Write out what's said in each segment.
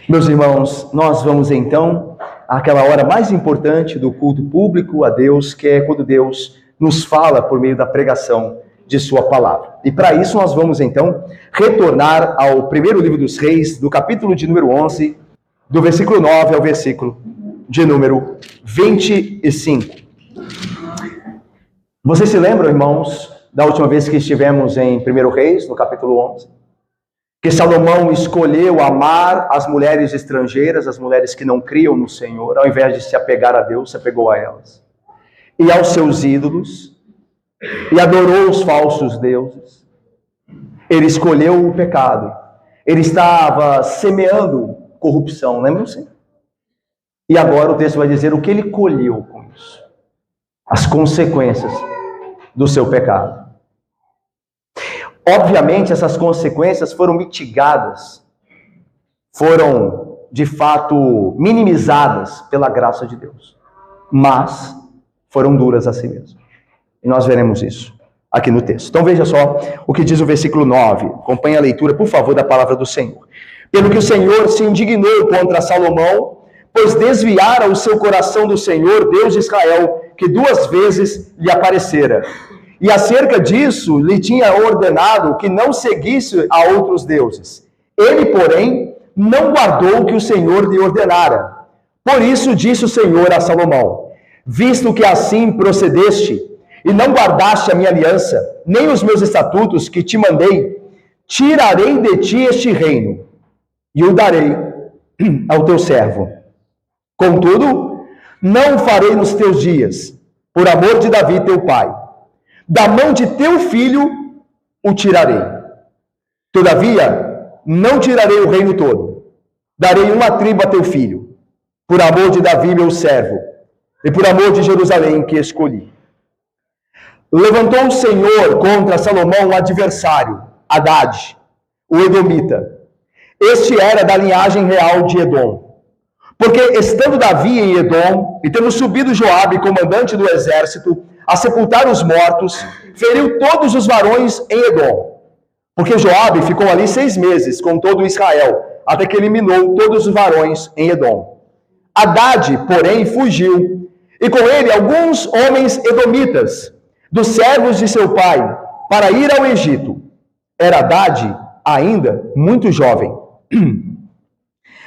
Meus irmãos, nós vamos então àquela hora mais importante do culto público a Deus, que é quando Deus nos fala por meio da pregação de sua palavra. E para isso nós vamos então retornar ao primeiro livro dos Reis, do capítulo de número 11, do versículo 9 ao versículo de número 25. Vocês se lembram, irmãos, da última vez que estivemos em 1 Reis, no capítulo 11? Que Salomão escolheu amar as mulheres estrangeiras, as mulheres que não criam no Senhor, ao invés de se apegar a Deus, se apegou a elas. E aos seus ídolos, e adorou os falsos deuses. Ele escolheu o pecado. Ele estava semeando corrupção, lembram-se? E agora o texto vai dizer o que ele colheu com isso. As consequências do seu pecado. Obviamente, essas consequências foram mitigadas, foram, de fato, minimizadas pela graça de Deus. Mas foram duras a si mesmo. E nós veremos isso aqui no texto. Então veja só o que diz o versículo 9. Acompanhe a leitura, por favor, da palavra do Senhor. Pelo que o Senhor se indignou contra Salomão, pois desviara o seu coração do Senhor, Deus de Israel, que 2 vezes lhe aparecera. E acerca disso, lhe tinha ordenado que não seguisse a outros deuses. Ele, porém, não guardou o que o Senhor lhe ordenara. Por isso disse o Senhor a Salomão: visto que assim procedeste, e não guardaste a minha aliança, nem os meus estatutos que te mandei, tirarei de ti este reino, e o darei ao teu servo. Contudo, não farei nos teus dias, por amor de Davi teu pai. Da mão de teu filho o tirarei. Todavia, não tirarei o reino todo. Darei uma tribo a teu filho, por amor de Davi, meu servo, e por amor de Jerusalém que escolhi. Levantou o Senhor contra Salomão um adversário, Hadad, o Edomita. Este era da linhagem real de Edom. Porque, estando Davi em Edom, e tendo subido Joabe, comandante do exército, a sepultar os mortos, feriu todos os varões em Edom. Porque Joabe ficou ali 6 meses com todo Israel, até que eliminou todos os varões em Edom. Hadad, porém, fugiu, e com ele alguns homens edomitas, dos servos de seu pai, para ir ao Egito. Era Hadad ainda muito jovem.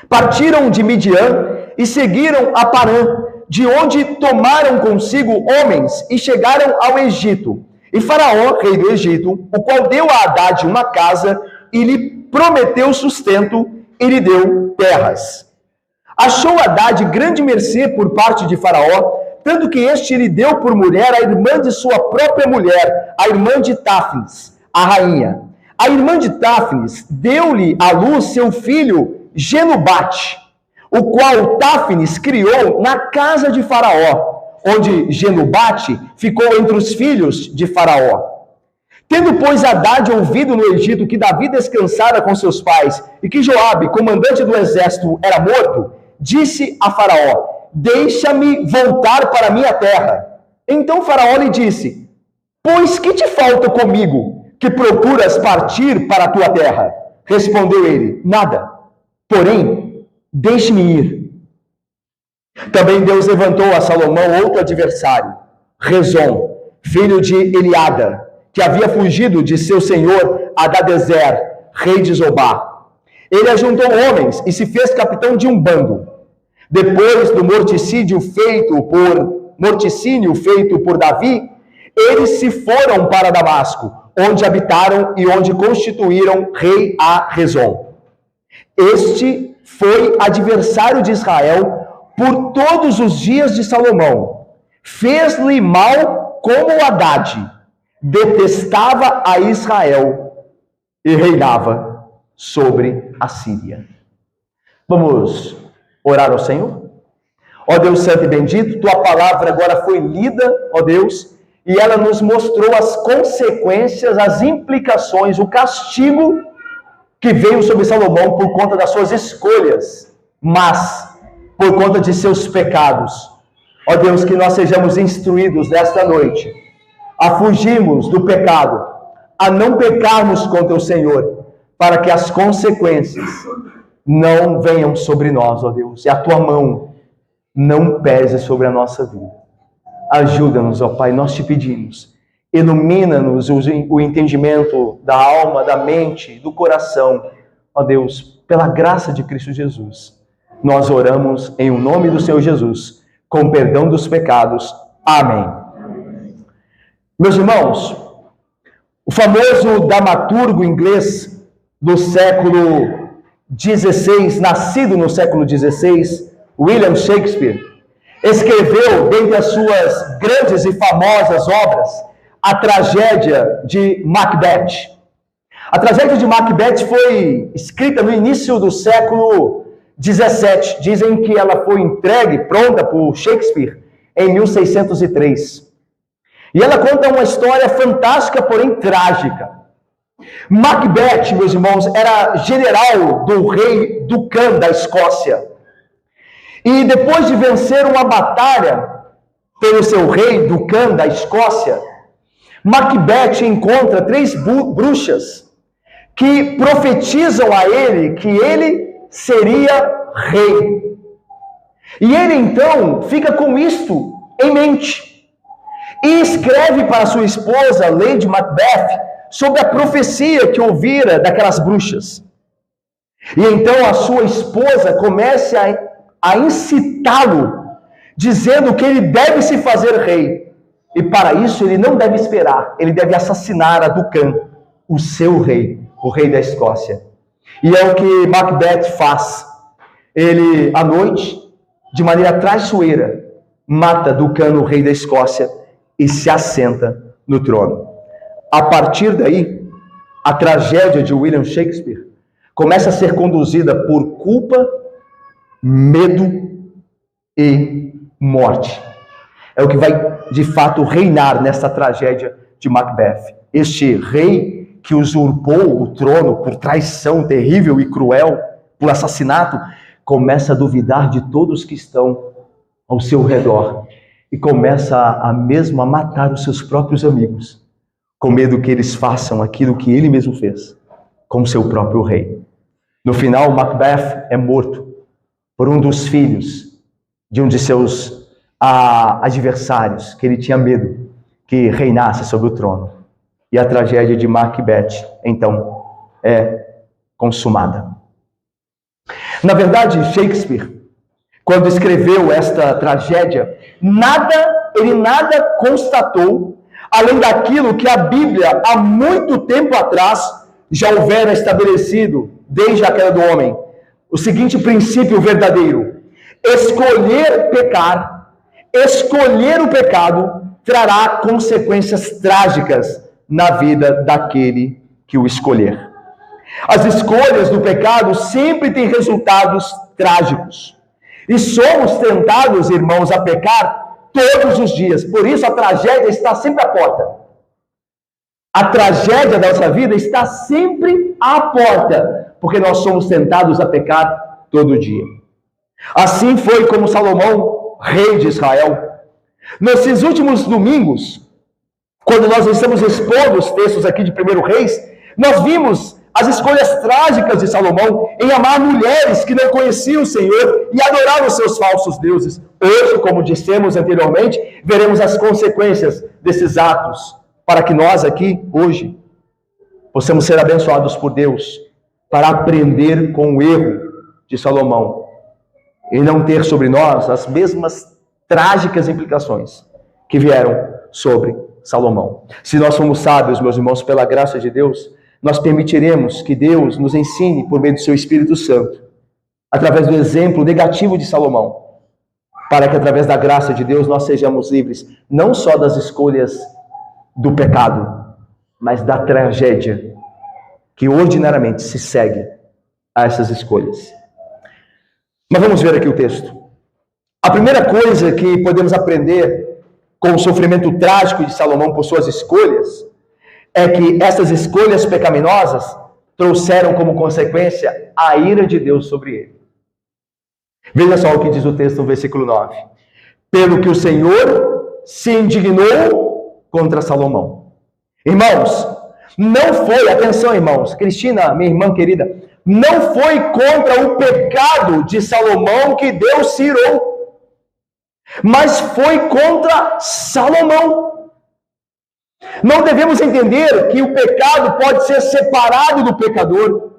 Partiram de Midian e seguiram a Parã, de onde tomaram consigo homens e chegaram ao Egito. E Faraó, rei do Egito, o qual deu a Hadad uma casa e lhe prometeu sustento e lhe deu terras. Achou Hadad grande mercê por parte de Faraó, tanto que este lhe deu por mulher a irmã de sua própria mulher, a irmã de Táfnis, a rainha. A irmã de Táfnis deu-lhe à luz seu filho Genubate, o qual Táfnis criou na casa de Faraó, onde Genubate ficou entre os filhos de Faraó. Tendo, pois, Hadad ouvido no Egito que Davi descansara com seus pais e que Joabe, comandante do exército, era morto, disse a Faraó: deixa-me voltar para minha terra. Então Faraó lhe disse: pois que te falta comigo, que procuras partir para a tua terra? Respondeu ele: nada, porém, deixe-me ir. Também Deus levantou a Salomão outro adversário, Rezon, filho de Eliada, que havia fugido de seu senhor Hadadezer, rei de Zobá. Ele ajuntou homens e se fez capitão de um bando. Depois do morticínio feito por Davi, eles se foram para Damasco, onde habitaram e onde constituíram rei a Rezon. Este foi adversário de Israel por todos os dias de Salomão. Fez-lhe mal como Hadad, detestava a Israel e reinava sobre a Síria. Vamos orar ao Senhor? Ó Deus santo e bendito, tua palavra agora foi lida, ó Deus, e ela nos mostrou as consequências, as implicações, o castigo que veio sobre Salomão por conta das suas escolhas, mas por conta de seus pecados. Ó Deus, que nós sejamos instruídos nesta noite a fugirmos do pecado, a não pecarmos contra o Senhor, para que as consequências não venham sobre nós, ó Deus, e a tua mão não pese sobre a nossa vida. Ajuda-nos, ó Pai, nós te pedimos. Ilumina-nos o entendimento da alma, da mente, do coração, ó Deus, pela graça de Cristo Jesus. Nós oramos em o nome do Senhor Jesus, com perdão dos pecados. Amém. Meus irmãos, o famoso dramaturgo inglês do século XVI, nascido no século XVI, William Shakespeare, escreveu, dentre as suas grandes e famosas obras, a tragédia de Macbeth. A tragédia de Macbeth foi escrita no início do século XVII. Dizem que ela foi entregue, pronta por Shakespeare, em 1603. E ela conta uma história fantástica, porém trágica. Macbeth, meus irmãos, era general do rei Duncan da Escócia. E depois de vencer uma batalha pelo seu rei Duncan da Escócia, Macbeth encontra 3 bruxas que profetizam a ele que ele seria rei. E ele então fica com isto em mente e escreve para sua esposa, Lady Macbeth, sobre a profecia que ouvira daquelas bruxas. E então a sua esposa começa a incitá-lo, dizendo que ele deve se fazer rei. E para isso ele não deve esperar, ele deve assassinar a Duncan, o seu rei, o rei da Escócia. E é o que Macbeth faz. Ele, à noite, de maneira traiçoeira, mata Duncan, o rei da Escócia, e se assenta no trono. A partir daí, a tragédia de William Shakespeare começa a ser conduzida por culpa, medo e morte. É o que vai, de fato, reinar nessa tragédia de Macbeth. Este rei que usurpou o trono por traição terrível e cruel, por assassinato, começa a duvidar de todos que estão ao seu redor e começa a mesmo a matar os seus próprios amigos, com medo que eles façam aquilo que ele mesmo fez com seu próprio rei. No final, Macbeth é morto por um dos filhos de um de seus adversários, que ele tinha medo que reinasse sobre o trono. E a tragédia de Macbeth, então, é consumada. Na verdade, Shakespeare, quando escreveu esta tragédia, ele nada constatou além daquilo que a Bíblia, há muito tempo atrás, já houvera estabelecido, desde a queda do homem. O seguinte princípio verdadeiro: escolher pecar, escolher o pecado, trará consequências trágicas na vida daquele que o escolher. As escolhas do pecado sempre têm resultados trágicos. E somos tentados, irmãos, a pecar todos os dias. Por isso a tragédia está sempre à porta. A tragédia da nossa vida está sempre à porta, porque nós somos tentados a pecar todo dia. Assim foi como Salomão, rei de Israel. Nesses últimos domingos, quando nós estamos expondo os textos aqui de 1 Reis, nós vimos as escolhas trágicas de Salomão em amar mulheres que não conheciam o Senhor e adoravam seus falsos deuses. Hoje, como dissemos anteriormente, veremos as consequências desses atos, para que nós aqui, hoje, possamos ser abençoados por Deus, para aprender com o erro de Salomão e não ter sobre nós as mesmas trágicas implicações que vieram sobre Salomão. Se nós somos sábios, meus irmãos, pela graça de Deus, nós permitiremos que Deus nos ensine por meio do seu Espírito Santo, através do exemplo negativo de Salomão, para que através da graça de Deus nós sejamos livres, não só das escolhas do pecado, mas da tragédia que ordinariamente se segue a essas escolhas. Mas vamos ver aqui o texto. A primeira coisa que podemos aprender com o sofrimento trágico de Salomão por suas escolhas é que essas escolhas pecaminosas trouxeram como consequência a ira de Deus sobre ele. Veja só o que diz o texto no versículo 9. Pelo que o Senhor se indignou contra Salomão. Irmãos, não foi, atenção irmãos, Cristina, minha irmã querida, Não foi contra o pecado de Salomão que Deus se irou, mas foi contra Salomão. Não devemos entender que o pecado pode ser separado do pecador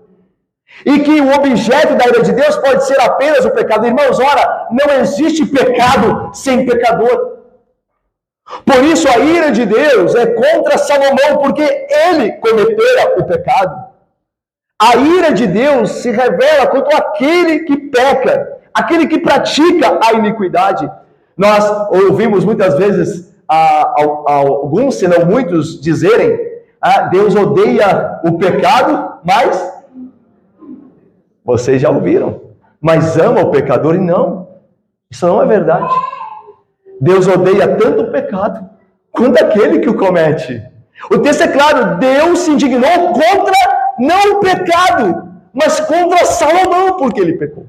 e que o objeto da ira de Deus pode ser apenas o pecado. Irmãos, ora, não existe pecado sem pecador. Por isso a ira de Deus é contra Salomão, porque ele cometera o pecado. A ira de Deus se revela contra aquele que peca, aquele que pratica a iniquidade. Nós ouvimos muitas vezes alguns, se não muitos, dizerem: Deus odeia o pecado, mas vocês já ouviram, mas ama o pecador. E não, isso não é verdade. Deus odeia tanto o pecado quanto aquele que o comete. O texto é claro, Deus se indignou contra não o pecado, mas contra Salomão, porque ele pecou.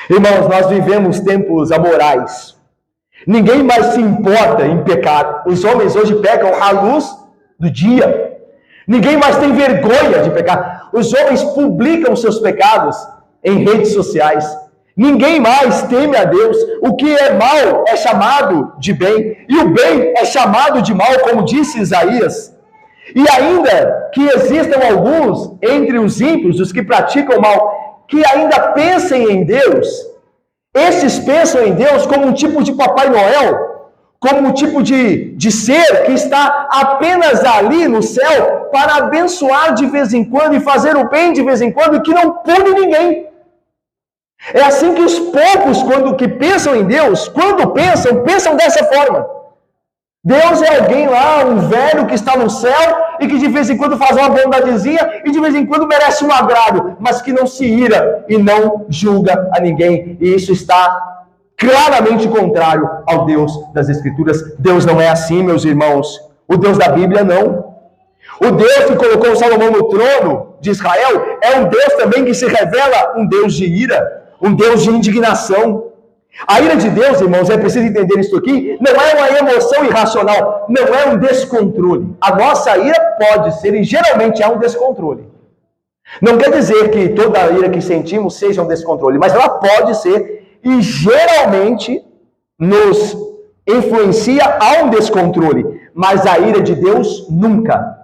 Irmãos, nós vivemos tempos amorais. Ninguém mais se importa em pecar. Os homens hoje pecam à luz do dia. Ninguém mais tem vergonha de pecar. Os homens publicam seus pecados em redes sociais. Ninguém mais teme a Deus. O que é mal é chamado de bem, e o bem é chamado de mal, como disse Isaías. E ainda que existam alguns entre os ímpios, os que praticam mal, que ainda pensem em Deus, esses pensam em Deus como um tipo de Papai Noel, como um tipo de ser que está apenas ali no céu para abençoar de vez em quando e fazer o bem de vez em quando, e que não pune ninguém. É assim que os poucos, que pensam em Deus, quando pensam dessa forma. Deus é alguém lá, um velho que está no céu e que de vez em quando faz uma bondadezinha e de vez em quando merece um agrado, mas que não se ira e não julga a ninguém. E isso está claramente contrário ao Deus das Escrituras. Deus não é assim, meus irmãos. O Deus da Bíblia não. O Deus que colocou Salomão no trono de Israel é um Deus também que se revela um Deus de ira, um Deus de indignação. A ira de Deus, irmãos, é preciso entender isso aqui, não é uma emoção irracional, não é um descontrole. A nossa ira pode ser, e geralmente é um descontrole. Não quer dizer que toda a ira que sentimos seja um descontrole, mas ela pode ser, e geralmente nos influencia a um descontrole. Mas a ira de Deus nunca.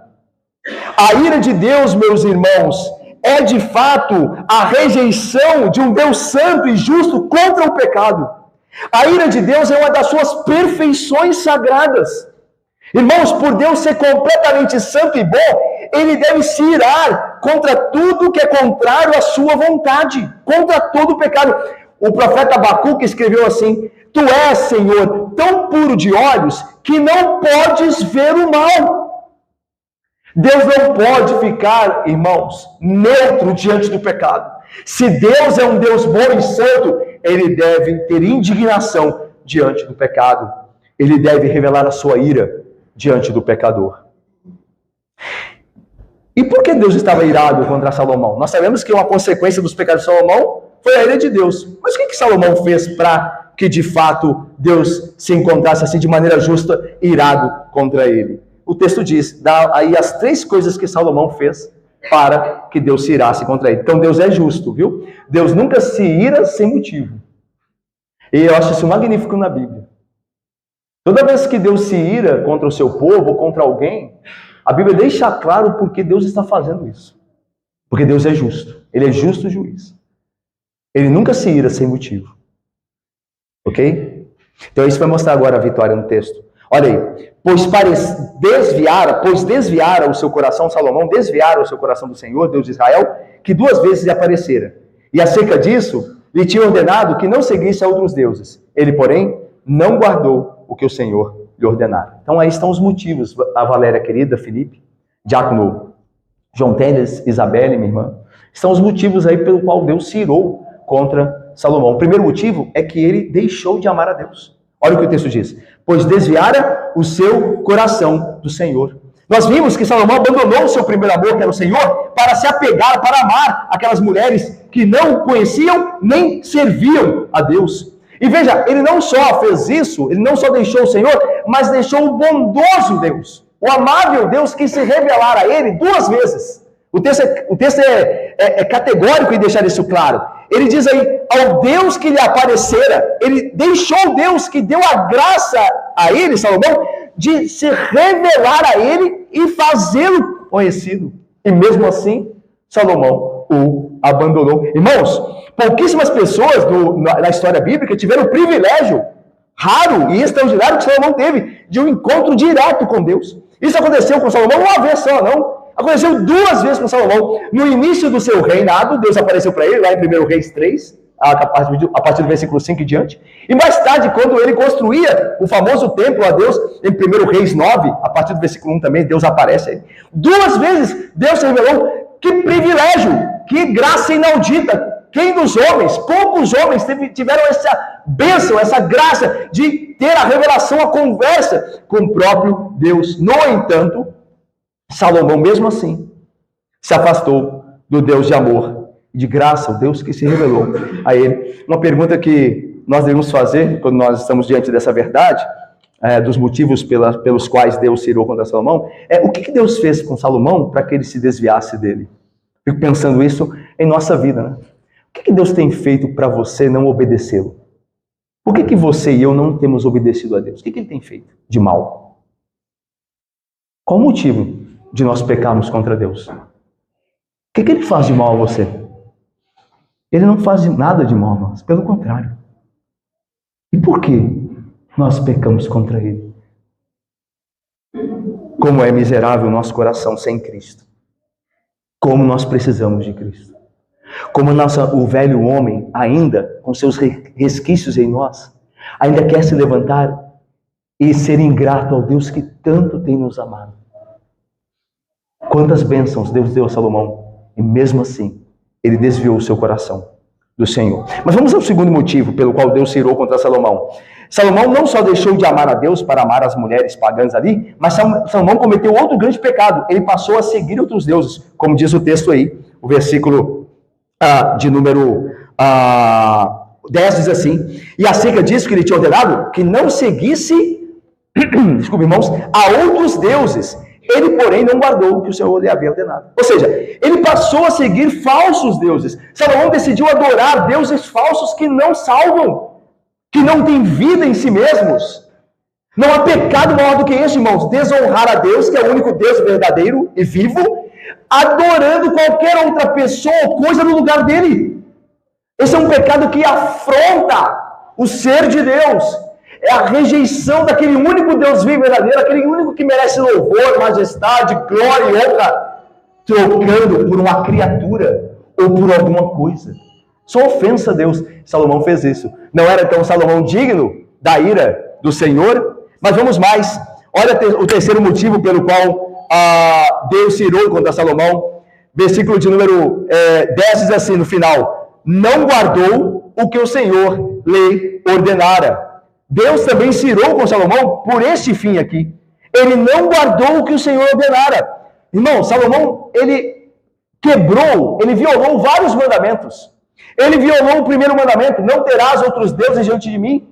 A ira de Deus, meus irmãos, é de fato a rejeição de um Deus santo e justo contra o pecado. A ira de Deus é uma das suas perfeições sagradas. Irmãos, por Deus ser completamente santo e bom, ele deve se irar contra tudo que é contrário à sua vontade, contra todo o pecado. O profeta Abacuque escreveu assim: Tu és, Senhor, tão puro de olhos que não podes ver o mal. Deus não pode ficar, irmãos, neutro diante do pecado. Se Deus é um Deus bom e santo, ele deve ter indignação diante do pecado. Ele deve revelar a sua ira diante do pecador. E por que Deus estava irado contra Salomão? Nós sabemos que uma consequência dos pecados de Salomão foi a ira de Deus. Mas o que Salomão fez para que de fato Deus se encontrasse assim de maneira justa, irado contra ele? O texto diz, dá aí as 3 coisas que Salomão fez para que Deus se irasse contra ele. Então Deus é justo, viu? Deus nunca se ira sem motivo. E eu acho isso magnífico na Bíblia. Toda vez que Deus se ira contra o seu povo ou contra alguém, a Bíblia deixa claro por que Deus está fazendo isso. Porque Deus é justo. Ele é justo juiz. Ele nunca se ira sem motivo. Ok? Então isso vai mostrar agora a vitória no texto. Olha aí, pois desviara o seu coração, Salomão desviara o seu coração do Senhor, Deus de Israel, que 2 vezes lhe aparecera. E acerca disso, lhe tinha ordenado que não seguisse a outros deuses. Ele, porém, não guardou o que o Senhor lhe ordenara. Então aí estão os motivos, a Valéria querida, Felipe, Diácono João Tênis, Isabelle, minha irmã, estão os motivos aí pelo qual Deus se irou contra Salomão. O primeiro motivo é que ele deixou de amar a Deus. Olha o que o texto diz. Pois desviara o seu coração do Senhor. Nós vimos que Salomão abandonou o seu primeiro amor, que era o Senhor, para se apegar, para amar aquelas mulheres que não conheciam nem serviam a Deus. E veja, ele não só fez isso, ele não só deixou o Senhor, mas deixou o bondoso Deus, o amável Deus que se revelara a ele 2 vezes. O texto é categórico em deixar isso claro. Ele diz aí, ao Deus que lhe aparecera, ele deixou Deus que deu a graça a ele, Salomão, de se revelar a ele e fazê-lo conhecido. E mesmo assim, Salomão o abandonou. Irmãos, pouquíssimas pessoas na história bíblica tiveram o privilégio raro e extraordinário que Salomão teve de um encontro direto com Deus. Isso aconteceu com Salomão uma vez só, não. Aconteceu 2 vezes com Salomão. No início do seu reinado, Deus apareceu para ele, lá em 1 Reis 3, a partir do versículo 5 em diante. E mais tarde, quando ele construía o famoso templo a Deus, em 1 Reis 9, a partir do versículo 1 também, Deus aparece aí. 2 vezes Deus se revelou. Que privilégio, que graça inaudita. Quem dos homens, poucos homens tiveram essa bênção, essa graça de ter a revelação, a conversa com o próprio Deus. No entanto, Salomão, mesmo assim, se afastou do Deus de amor e de graça, o Deus que se revelou a ele. Uma pergunta que nós devemos fazer quando nós estamos diante dessa verdade, dos motivos pelos quais Deus se irou contra Salomão, o que Deus fez com Salomão para que ele se desviasse dele? Fico pensando isso em nossa vida, né? O que Deus tem feito para você não obedecê-lo? Por que você e eu não temos obedecido a Deus? O que Ele tem feito de mal? Qual o motivo de nós pecarmos contra Deus? O que Ele faz de mal a você? Ele não faz nada de mal a nós, pelo contrário. E por que nós pecamos contra Ele? Como é miserável o nosso coração sem Cristo. Como nós precisamos de Cristo. Como o velho homem, ainda com seus resquícios em nós, ainda quer se levantar e ser ingrato ao Deus que tanto tem nos amado. Quantas bênçãos Deus deu a Salomão, e mesmo assim, ele desviou o seu coração do Senhor. Mas vamos ao segundo motivo pelo qual Deus se irou contra Salomão. Salomão não só deixou de amar a Deus para amar as mulheres pagãs ali, mas Salomão cometeu outro grande pecado. Ele passou a seguir outros deuses, como diz o texto aí, o versículo de número 10 diz assim: e acerca disso que ele tinha ordenado, que não seguisse, desculpe, irmãos, a outros deuses. Ele, porém, não guardou o que o Senhor lhe havia ordenado. Ou seja, ele passou a seguir falsos deuses. Salomão decidiu adorar deuses falsos que não salvam, que não têm vida em si mesmos. Não há pecado maior do que esse, irmãos, desonrar a Deus, que é o único Deus verdadeiro e vivo, adorando qualquer outra pessoa ou coisa no lugar dele. Esse é um pecado que afronta o ser de Deus. É a rejeição daquele único Deus vivo e verdadeiro, aquele único que merece louvor, majestade, glória e honra, trocando por uma criatura ou por alguma coisa. Só ofensa a Deus. Salomão fez isso. Não era então Salomão digno da ira do Senhor? Mas vamos mais. Olha o terceiro motivo pelo qual Deus se irou contra Salomão. Versículo de número 10 diz assim no final: não guardou o que o Senhor lhe ordenara. Deus também se irou com Salomão por este fim aqui. Ele não guardou o que o Senhor ordenara. Irmão, Salomão, ele quebrou, ele violou vários mandamentos. Ele violou o primeiro mandamento: não terás outros deuses diante de mim,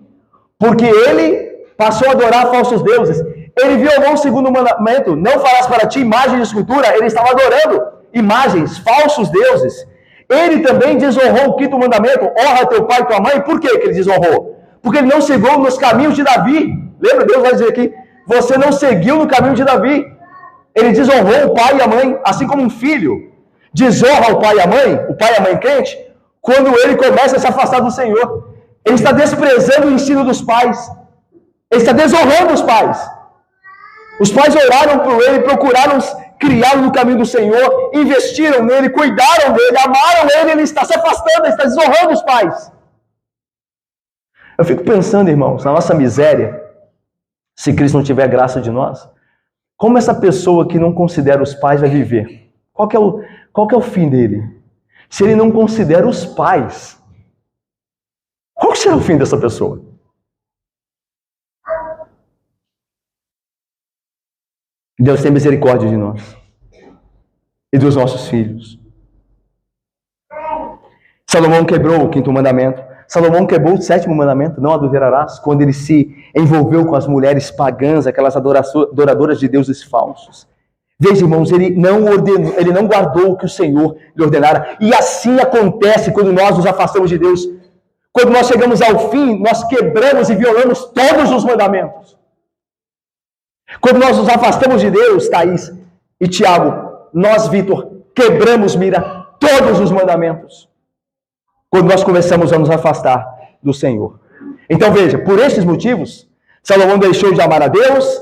porque ele passou a adorar falsos deuses. Ele violou o segundo mandamento: não farás para ti imagem de escultura. Ele estava adorando imagens, falsos deuses. Ele também desonrou o quinto mandamento: honra teu pai e tua mãe. Por que ele desonrou? Porque ele não seguiu nos caminhos de Davi. Lembra? Deus vai dizer aqui: você não seguiu no caminho de Davi. Ele desonrou o pai e a mãe, assim como um filho desonra o pai e a mãe crente, quando ele começa a se afastar do Senhor. Ele está desprezando o ensino dos pais. Ele está desonrando os pais. Os pais oraram por ele, procuraram criá-lo no caminho do Senhor, investiram nele, cuidaram dele, amaram ele. Ele está se afastando, ele está desonrando os pais. Eu fico pensando, irmãos, na nossa miséria, se Cristo não tiver graça de nós, como essa pessoa que não considera os pais vai viver? Qual que é o fim dele? Se ele não considera os pais, qual será o fim dessa pessoa? Deus tem misericórdia de nós e dos nossos filhos. Salomão quebrou o quinto mandamento. Salomão quebrou o sétimo mandamento: não adulterarás, quando ele se envolveu com as mulheres pagãs, aquelas adoradoras de deuses falsos. Veja, irmãos, ele não ordenou, ele não guardou o que o Senhor lhe ordenara. E assim acontece quando nós nos afastamos de Deus. Quando nós chegamos ao fim, nós quebramos e violamos todos os mandamentos. Quando nós nos afastamos de Deus, Thaís e Tiago, nós, Vitor, quebramos, Mira, todos os mandamentos. Quando nós começamos a nos afastar do Senhor. Então veja, por estes motivos, Salomão deixou de amar a Deus,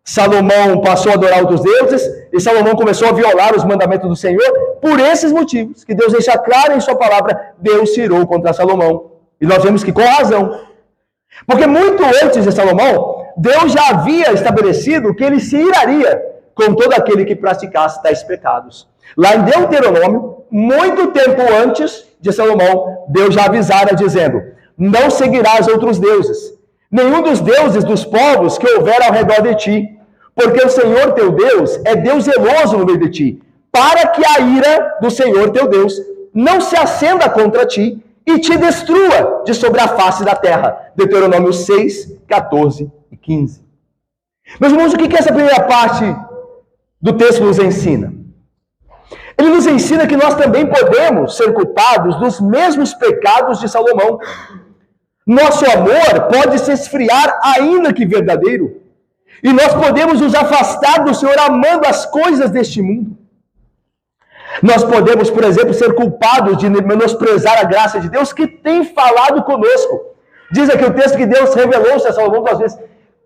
Salomão passou a adorar outros deuses, e Salomão começou a violar os mandamentos do Senhor. Por esses motivos, que Deus deixa claro em sua palavra, Deus se irou contra Salomão. E nós vemos que com razão. Porque muito antes de Salomão, Deus já havia estabelecido que ele se iraria com todo aquele que praticasse tais pecados. Lá em Deuteronômio, muito tempo antes de Salomão, Deus já avisara dizendo: não seguirás outros deuses, nenhum dos deuses dos povos que houver ao redor de ti, porque o Senhor teu Deus é Deus zeloso no meio de ti, para que a ira do Senhor teu Deus não se acenda contra ti e te destrua de sobre a face da terra. Deuteronômio 6, 14 e 15. Meus irmãos, o que essa primeira parte do texto nos ensina? Ele nos ensina que nós também podemos ser culpados dos mesmos pecados de Salomão. Nosso amor pode se esfriar, ainda que verdadeiro. E nós podemos nos afastar do Senhor amando as coisas deste mundo. Nós podemos, por exemplo, ser culpados de menosprezar a graça de Deus que tem falado conosco. Diz aqui o texto que Deus revelou-se a Salomão 2 vezes.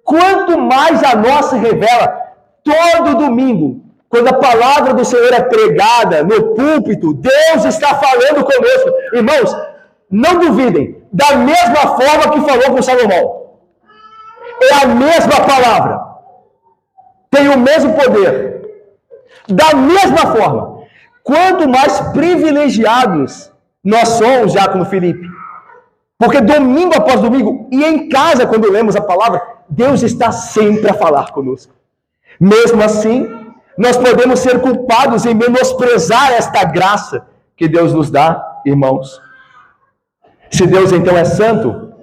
Quanto mais a nós se revela, todo domingo, quando a palavra do Senhor é pregada no púlpito, Deus está falando conosco. Irmãos, não duvidem, da mesma forma que falou com Salomão. É a mesma palavra. Tem o mesmo poder. Da mesma forma. Quanto mais privilegiados nós somos, Diácono Felipe. Porque domingo após domingo, e em casa, quando lemos a palavra, Deus está sempre a falar conosco. Mesmo assim, nós podemos ser culpados em menosprezar esta graça que Deus nos dá, irmãos. Se Deus então é santo,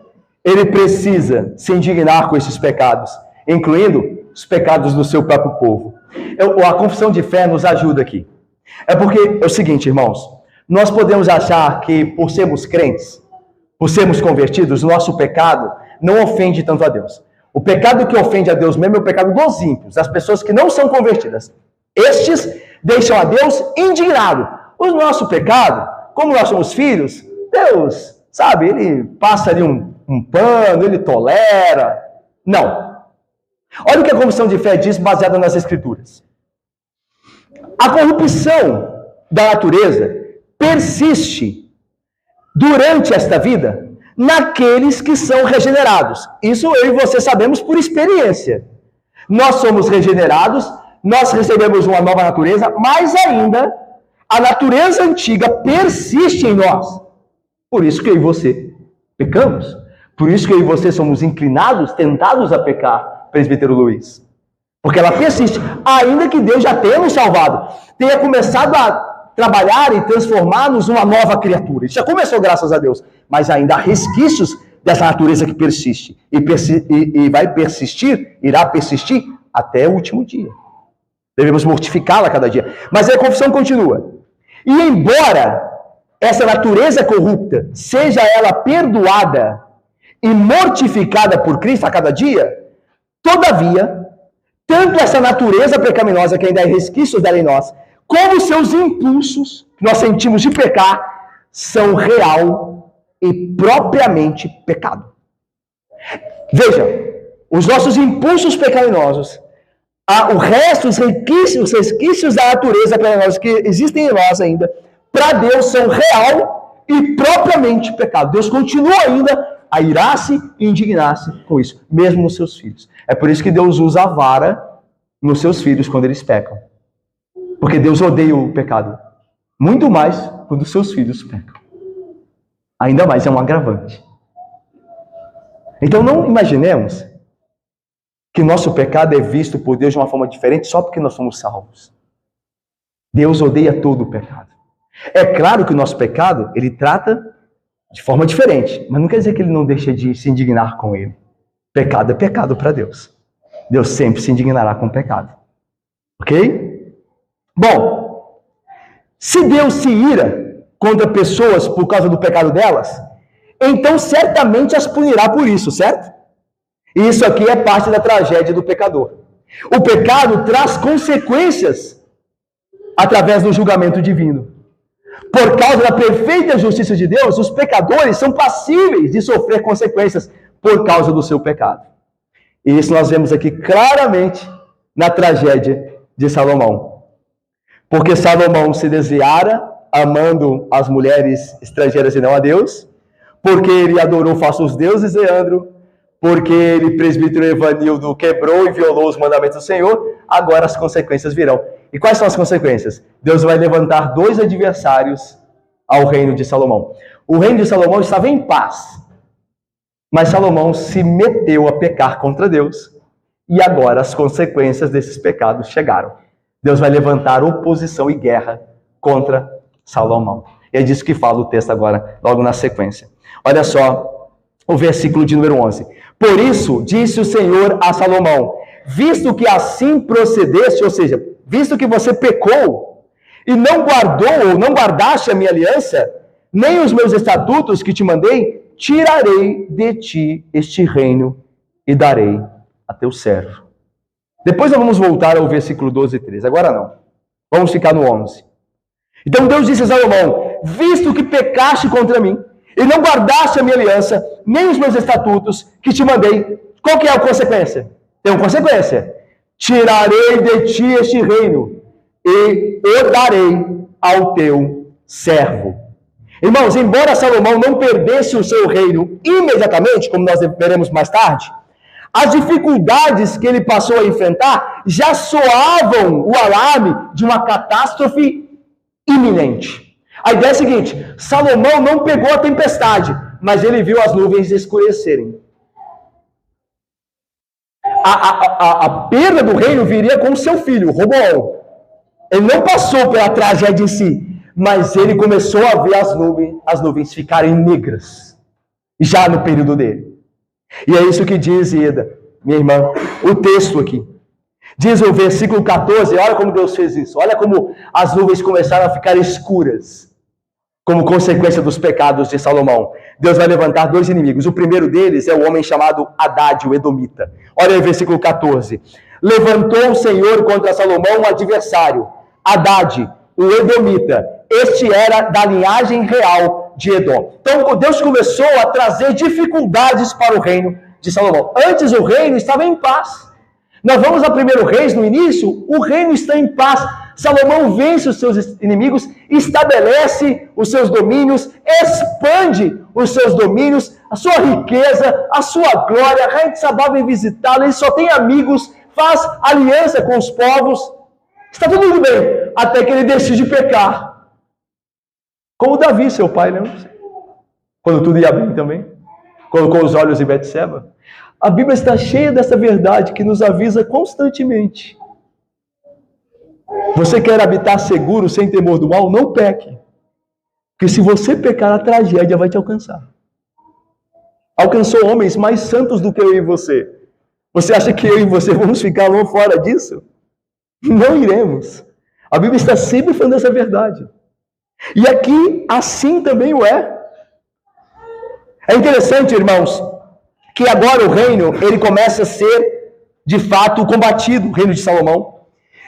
ele precisa se indignar com esses pecados, incluindo os pecados do seu próprio povo. A confissão de fé nos ajuda aqui. É porque é o seguinte, irmãos, nós podemos achar que por sermos crentes, por sermos convertidos, o nosso pecado não ofende tanto a Deus. O pecado que ofende a Deus mesmo é o pecado dos ímpios, das pessoas que não são convertidas. Estes deixam a Deus indignado. O nosso pecado, como nós somos filhos, Deus, sabe, ele passa ali um pano, ele tolera. Não. Olha o que a confissão de fé diz, baseada nas Escrituras. A corrupção da natureza persiste durante esta vida naqueles que são regenerados. Isso eu e você sabemos por experiência. Nós somos regenerados, nós recebemos uma nova natureza, mas ainda a natureza antiga persiste em nós. Por isso que eu e você pecamos. Por isso que eu e você somos inclinados, tentados a pecar, presbítero Luiz. Porque ela persiste, ainda que Deus já tenha nos salvado, tenha começado a trabalhar e transformar-nos numa nova criatura. Isso já começou, graças a Deus. Mas ainda há resquícios dessa natureza que persiste. E vai persistir, irá persistir até o último dia. Devemos mortificá-la cada dia. Mas a confissão continua. E embora essa natureza corrupta seja ela perdoada e mortificada por Cristo a cada dia, todavia, tanto essa natureza pecaminosa que ainda é resquício dela em nós, como seus impulsos, que nós sentimos de pecar, são real e propriamente pecado. Veja, os nossos impulsos pecaminosos, o resto, os resquícios da natureza pecaminosa que existem em nós ainda, para Deus são real e propriamente pecado. Deus continua ainda a irar-se e indignar-se com isso, mesmo nos seus filhos. É por isso que Deus usa a vara nos seus filhos quando eles pecam. Porque Deus odeia o pecado. Muito mais quando os seus filhos pecam. Ainda mais é um agravante. Então não imaginemos que nosso pecado é visto por Deus de uma forma diferente só porque nós somos salvos. Deus odeia todo o pecado. É claro que o nosso pecado, ele trata de forma diferente, mas não quer dizer que ele não deixa de se indignar com ele. Pecado é pecado para Deus. Deus sempre se indignará com o pecado. Ok? Bom, se Deus se ira contra pessoas por causa do pecado delas, então certamente as punirá por isso, certo? E isso aqui é parte da tragédia do pecador. O pecado traz consequências através do julgamento divino. Por causa da perfeita justiça de Deus, os pecadores são passíveis de sofrer consequências por causa do seu pecado. E isso nós vemos aqui claramente na tragédia de Salomão. Porque Salomão se desviara, amando as mulheres estrangeiras e não a Deus, porque ele adorou falsos deuses, Leandro, porque ele, presbítero Evanildo, quebrou e violou os mandamentos do Senhor, agora as consequências virão. E quais são as consequências? Deus vai levantar 2 adversários ao reino de Salomão. O reino de Salomão estava em paz, mas Salomão se meteu a pecar contra Deus, e agora as consequências desses pecados chegaram. Deus vai levantar oposição e guerra contra Salomão. E é disso que fala o texto agora, logo na sequência. Olha só o versículo de número 11. Por isso, disse o Senhor a Salomão, visto que assim procedeste, ou seja, visto que você pecou e não guardou ou não guardaste a minha aliança, nem os meus estatutos que te mandei, tirarei de ti este reino e darei a teu servo. Depois nós vamos voltar ao versículo 12 e 13. Agora não. Vamos ficar no 11. Então Deus disse a Salomão, visto que pecaste contra mim e não guardaste a minha aliança, nem os meus estatutos que te mandei, qual que é a consequência? Tem uma consequência. Tirarei de ti este reino e o darei ao teu servo. Irmãos, embora Salomão não perdesse o seu reino imediatamente, como nós veremos mais tarde, as dificuldades que ele passou a enfrentar já soavam o alarme de uma catástrofe iminente. A ideia é a seguinte, Salomão não pegou a tempestade, mas ele viu as nuvens escurecerem. A perda do reino viria com seu filho, Roboão. Ele não passou pela tragédia em si, mas ele começou a ver as nuvens ficarem negras, já no período dele. E é isso que diz, Ida, minha irmã, o texto aqui. Diz o versículo 14, olha como Deus fez isso. Olha como as nuvens começaram a ficar escuras, como consequência dos pecados de Salomão. Deus vai levantar 2 inimigos. O primeiro deles é o homem chamado Haddad, o Edomita. Olha aí o versículo 14. Levantou o Senhor contra Salomão um adversário, Haddad, o Edomita. Este era da linhagem real de Edom. Então Deus começou a trazer dificuldades para o reino de Salomão. Antes o reino estava em paz. Nós vamos a 1 Reis, no início, o reino está em paz. Salomão vence os seus inimigos, estabelece os seus domínios, expande os seus domínios, a sua riqueza, a sua glória. A rainha de Sabá vem visitá-lo, ele só tem amigos, faz aliança com os povos. Está tudo bem, até que ele decide pecar. Como Davi, seu pai, né? Quando tudo ia bem também. Colocou os olhos em Betseba. A Bíblia está cheia dessa verdade que nos avisa constantemente. Você quer habitar seguro, sem temor do mal? Não peque. Porque se você pecar, a tragédia vai te alcançar. Alcançou homens mais santos do que eu e você. Você acha que eu e você vamos ficar lá fora disso? Não iremos. A Bíblia está sempre falando essa verdade. E aqui, assim também o é. É interessante, irmãos, que agora o reino, ele começa a ser, de fato, combatido, o reino de Salomão.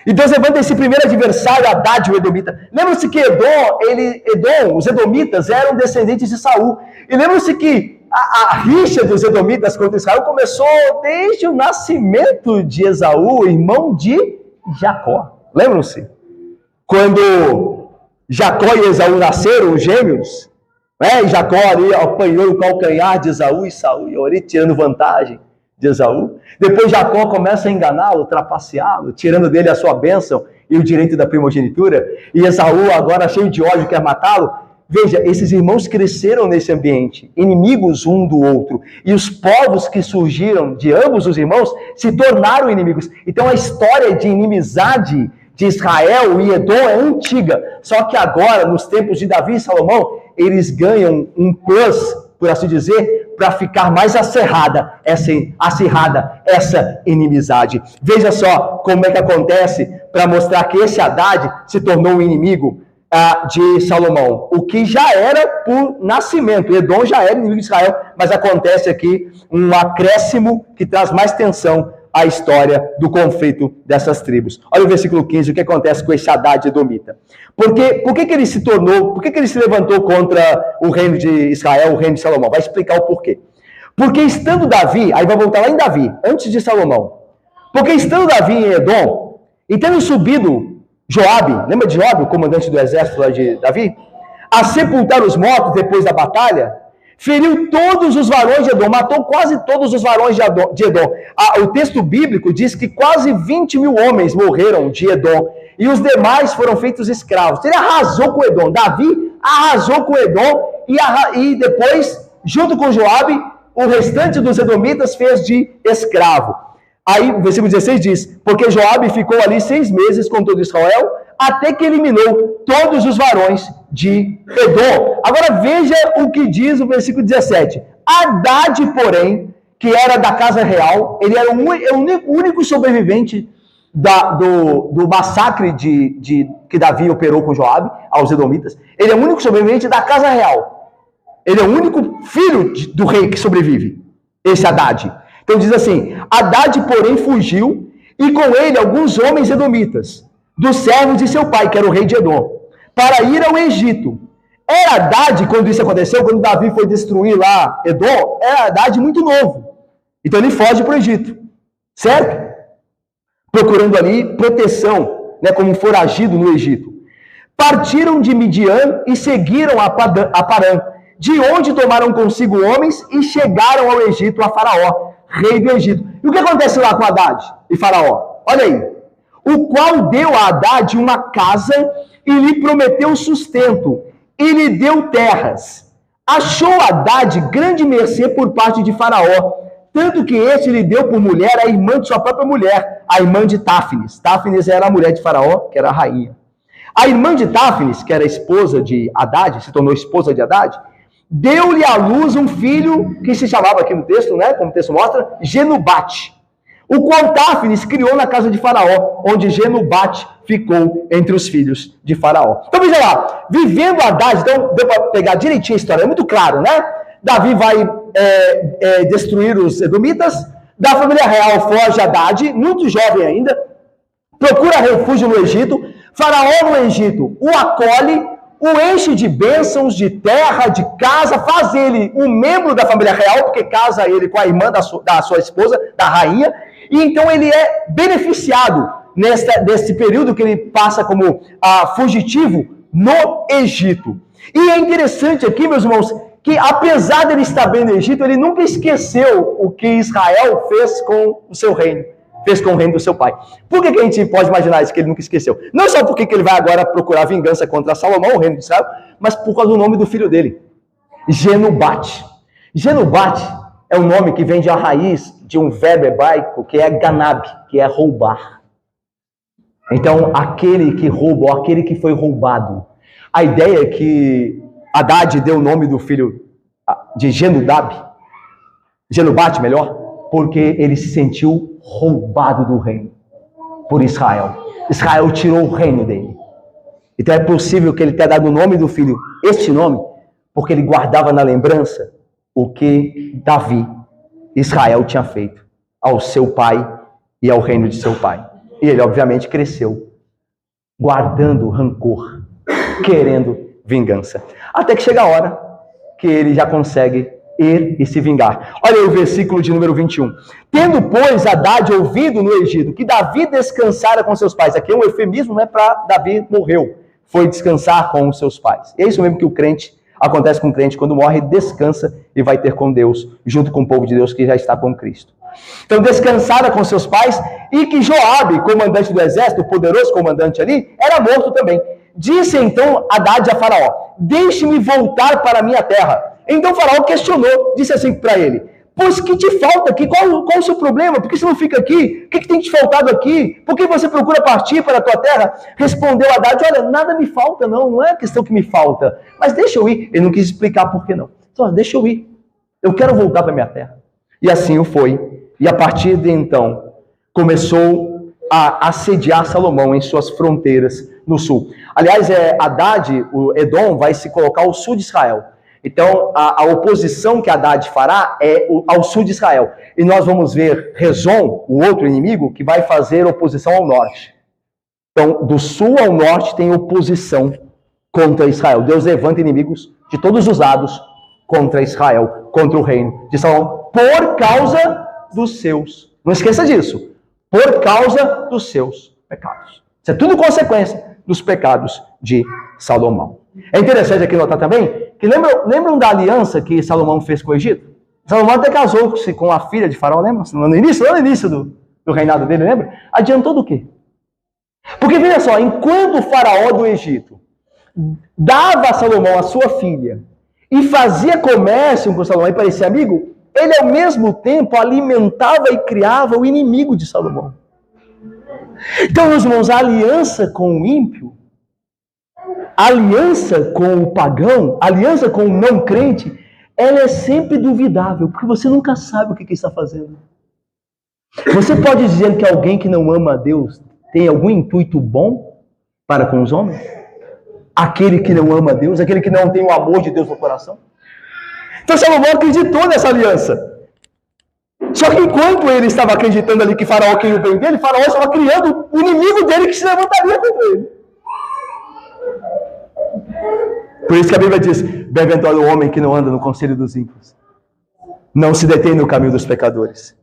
E Deus levanta esse primeiro adversário, Haddad, o Edomita. Lembra-se que Edom, os Edomitas, eram descendentes de Saul. E lembra-se que a rixa dos Edomitas contra Israel começou desde o nascimento de Esaú, irmão de Jacó. Lembram-se? Quando Jacó e Esaú nasceram, os gêmeos, e Jacó ali apanhou o calcanhar de Esaú e Saul ali tirando vantagem de Esaú. Depois Jacó começa a enganá-lo, trapaceá-lo, tirando dele a sua bênção e o direito da primogenitura. E Esaú, agora cheio de ódio, quer matá-lo. Veja, esses irmãos cresceram nesse ambiente, inimigos um do outro. E os povos que surgiram de ambos os irmãos se tornaram inimigos. Então a história de inimizade de Israel e Edom é antiga. Só que agora, nos tempos de Davi e Salomão, eles ganham um plus, por assim dizer, para ficar mais acirrada essa inimizade. Veja só como é que acontece para mostrar que esse Hadad se tornou um inimigo de Salomão, o que já era por nascimento. Edom já era inimigo de Israel, mas acontece aqui um acréscimo que traz mais tensão à história do conflito dessas tribos. Olha o versículo 15, o que acontece com esse Hadad edomita. Por que ele se tornou, por que ele se levantou contra o reino de Israel, o reino de Salomão? Vai explicar o porquê. Porque estando Davi, aí vai voltar lá em Davi, antes de Salomão. Porque estando Davi em Edom, e tendo subido Joabe, lembra de Joabe, o comandante do exército lá de Davi? A sepultar os mortos depois da batalha, feriu todos os varões de Edom, matou quase todos os varões de Edom. O texto bíblico diz que quase 20 mil homens morreram de Edom, e os demais foram feitos escravos. Ele arrasou com Edom. Davi arrasou com Edom, e depois, junto com Joabe, o restante dos edomitas fez de escravo. Aí, o versículo 16 diz, porque Joabe ficou ali 6 meses com todo Israel, até que eliminou todos os varões de Edom. Agora veja o que diz o versículo 17. Hadad, porém, que era da casa real, ele era o único sobrevivente do massacre que Davi operou com Joabe, aos edomitas. Ele é o único sobrevivente da casa real. Ele é o único filho do rei que sobrevive, esse Hadad. Então diz assim, Hadad, porém, fugiu, e com ele alguns homens edomitas, dos servos de seu pai, que era o rei de Edom, para ir ao Egito. Era Hadad, quando isso aconteceu, quando Davi foi destruir lá Edom, era Hadad muito novo. Então ele foge para o Egito, certo? Procurando ali proteção, né, como foragido no Egito. Partiram de Midian e seguiram a Parã, de onde tomaram consigo homens e chegaram ao Egito, a Faraó, rei do Egito. E o que acontece lá com Hadad e Faraó? Olha aí. O qual deu a Hadad uma casa e lhe prometeu sustento, e lhe deu terras. Achou Hadad grande mercê por parte de Faraó, tanto que este lhe deu por mulher a irmã de sua própria mulher, a irmã de Táfnis. Táfnis era a mulher de Faraó, que era a rainha. A irmã de Táfnis, que era esposa de Hadad, se tornou esposa de Hadad, deu-lhe à luz um filho que se chamava aqui no texto, né, como o texto mostra, Genubate, o qual Táfnis criou na casa de Faraó, onde Genubate ficou entre os filhos de Faraó. Então veja lá, vivendo Hadad, então deu para pegar direitinho a história, é muito claro, né? Davi vai destruir os edomitas, da família real foge Hadad, muito jovem ainda, procura refúgio no Egito, Faraó no Egito o acolhe, o enche de bênçãos, de terra, de casa, faz ele um membro da família real, porque casa ele com a irmã da sua esposa, da rainha, e então ele é beneficiado nesse período que ele passa como fugitivo no Egito. E é interessante aqui, meus irmãos, que apesar dele estar bem no Egito, ele nunca esqueceu o que Israel fez com o seu reino, fez com o reino do seu pai. Por que a gente pode imaginar isso, que ele nunca esqueceu? Não só porque ele vai agora procurar vingança contra Salomão, o reino de Israel, mas por causa do nome do filho dele, Genubate. Genubate é um nome que vem de a raiz de um verbo hebraico que é ganab, que é roubar. Então, aquele que rouba, ou aquele que foi roubado. A ideia é que Hadad deu o nome do filho de Genubate, melhor, porque ele se sentiu roubado do reino por Israel. Israel tirou o reino dele. Então é possível que ele tenha dado o nome do filho, este nome, porque ele guardava na lembrança o que Davi, Israel, tinha feito ao seu pai e ao reino de seu pai. E ele, obviamente, cresceu, guardando rancor, querendo vingança. Até que chega a hora que ele já consegue ir e se vingar. Olha aí o versículo de número 21. Tendo, pois, Hadad ouvido no Egito que Davi descansara com seus pais. Aqui é um eufemismo, não é para Davi morreu. Foi descansar com os seus pais. E é isso mesmo que acontece com o crente quando morre, descansa e vai ter com Deus, junto com o povo de Deus que já está com Cristo. Então descansara com seus pais, e que Joabe, comandante do exército, o poderoso comandante ali, era morto também. Disse então Hadad a Faraó: deixe-me voltar para a minha terra. Então Faraó questionou, disse assim para ele: pois que te falta aqui? Qual o seu problema? Por que você não fica aqui? O que tem te faltado aqui? Por que você procura partir para a tua terra? Respondeu Hadad: olha, nada me falta não é a questão que me falta, mas deixa eu ir. Ele não quis explicar por que não. Então, deixa eu ir. Eu quero voltar para a minha terra. E assim o foi. E a partir de então, começou a assediar Salomão em suas fronteiras no sul. Aliás, Haddad, o Edom, vai se colocar ao sul de Israel. Então, a oposição que Haddad fará é ao sul de Israel. E nós vamos ver Rezon, o outro inimigo, que vai fazer oposição ao norte. Então, do sul ao norte tem oposição contra Israel. Deus levanta inimigos de todos os lados contra Israel, contra o reino de Salomão, por causa dos seus. Não esqueça disso. Por causa dos seus pecados. Isso é tudo consequência dos pecados de Salomão. É interessante aqui notar também que lembram da aliança que Salomão fez com o Egito? Salomão até casou-se com a filha de Faraó, lembra? No início do reinado dele, lembra? Adiantou do quê? Porque, veja só, enquanto o Faraó do Egito dava a Salomão a sua filha e fazia comércio com Salomão e parecia amigo, ele ao mesmo tempo alimentava e criava o inimigo de Salomão. Então, meus irmãos, a aliança com o ímpio, a aliança com o pagão, a aliança com o não crente, ela é sempre duvidável, porque você nunca sabe o que está fazendo. Você pode dizer que alguém que não ama a Deus tem algum intuito bom para com os homens? Aquele que não ama a Deus, aquele que não tem o amor de Deus no coração? Então Salomão acreditou nessa aliança. Só que enquanto ele estava acreditando ali que Faraó queria o bem dele, Faraó estava criando o inimigo dele que se levantaria contra ele. Por isso que a Bíblia diz: bem-aventurado o homem que não anda no conselho dos ímpios, não se detém no caminho dos pecadores,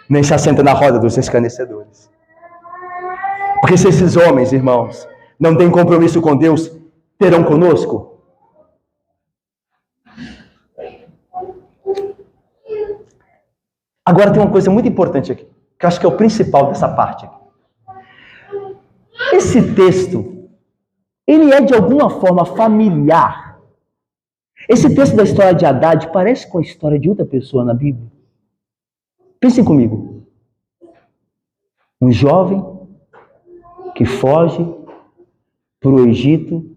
nem se assenta na roda dos escarnecedores. Porque se esses homens, irmãos, não têm compromisso com Deus, terão conosco? Agora tem uma coisa muito importante aqui, que eu acho que é o principal dessa parte aqui. Esse texto, ele é de alguma forma familiar. Esse texto da história de Haddad parece com a história de outra pessoa na Bíblia. Pensem comigo. Um jovem que foge para o Egito,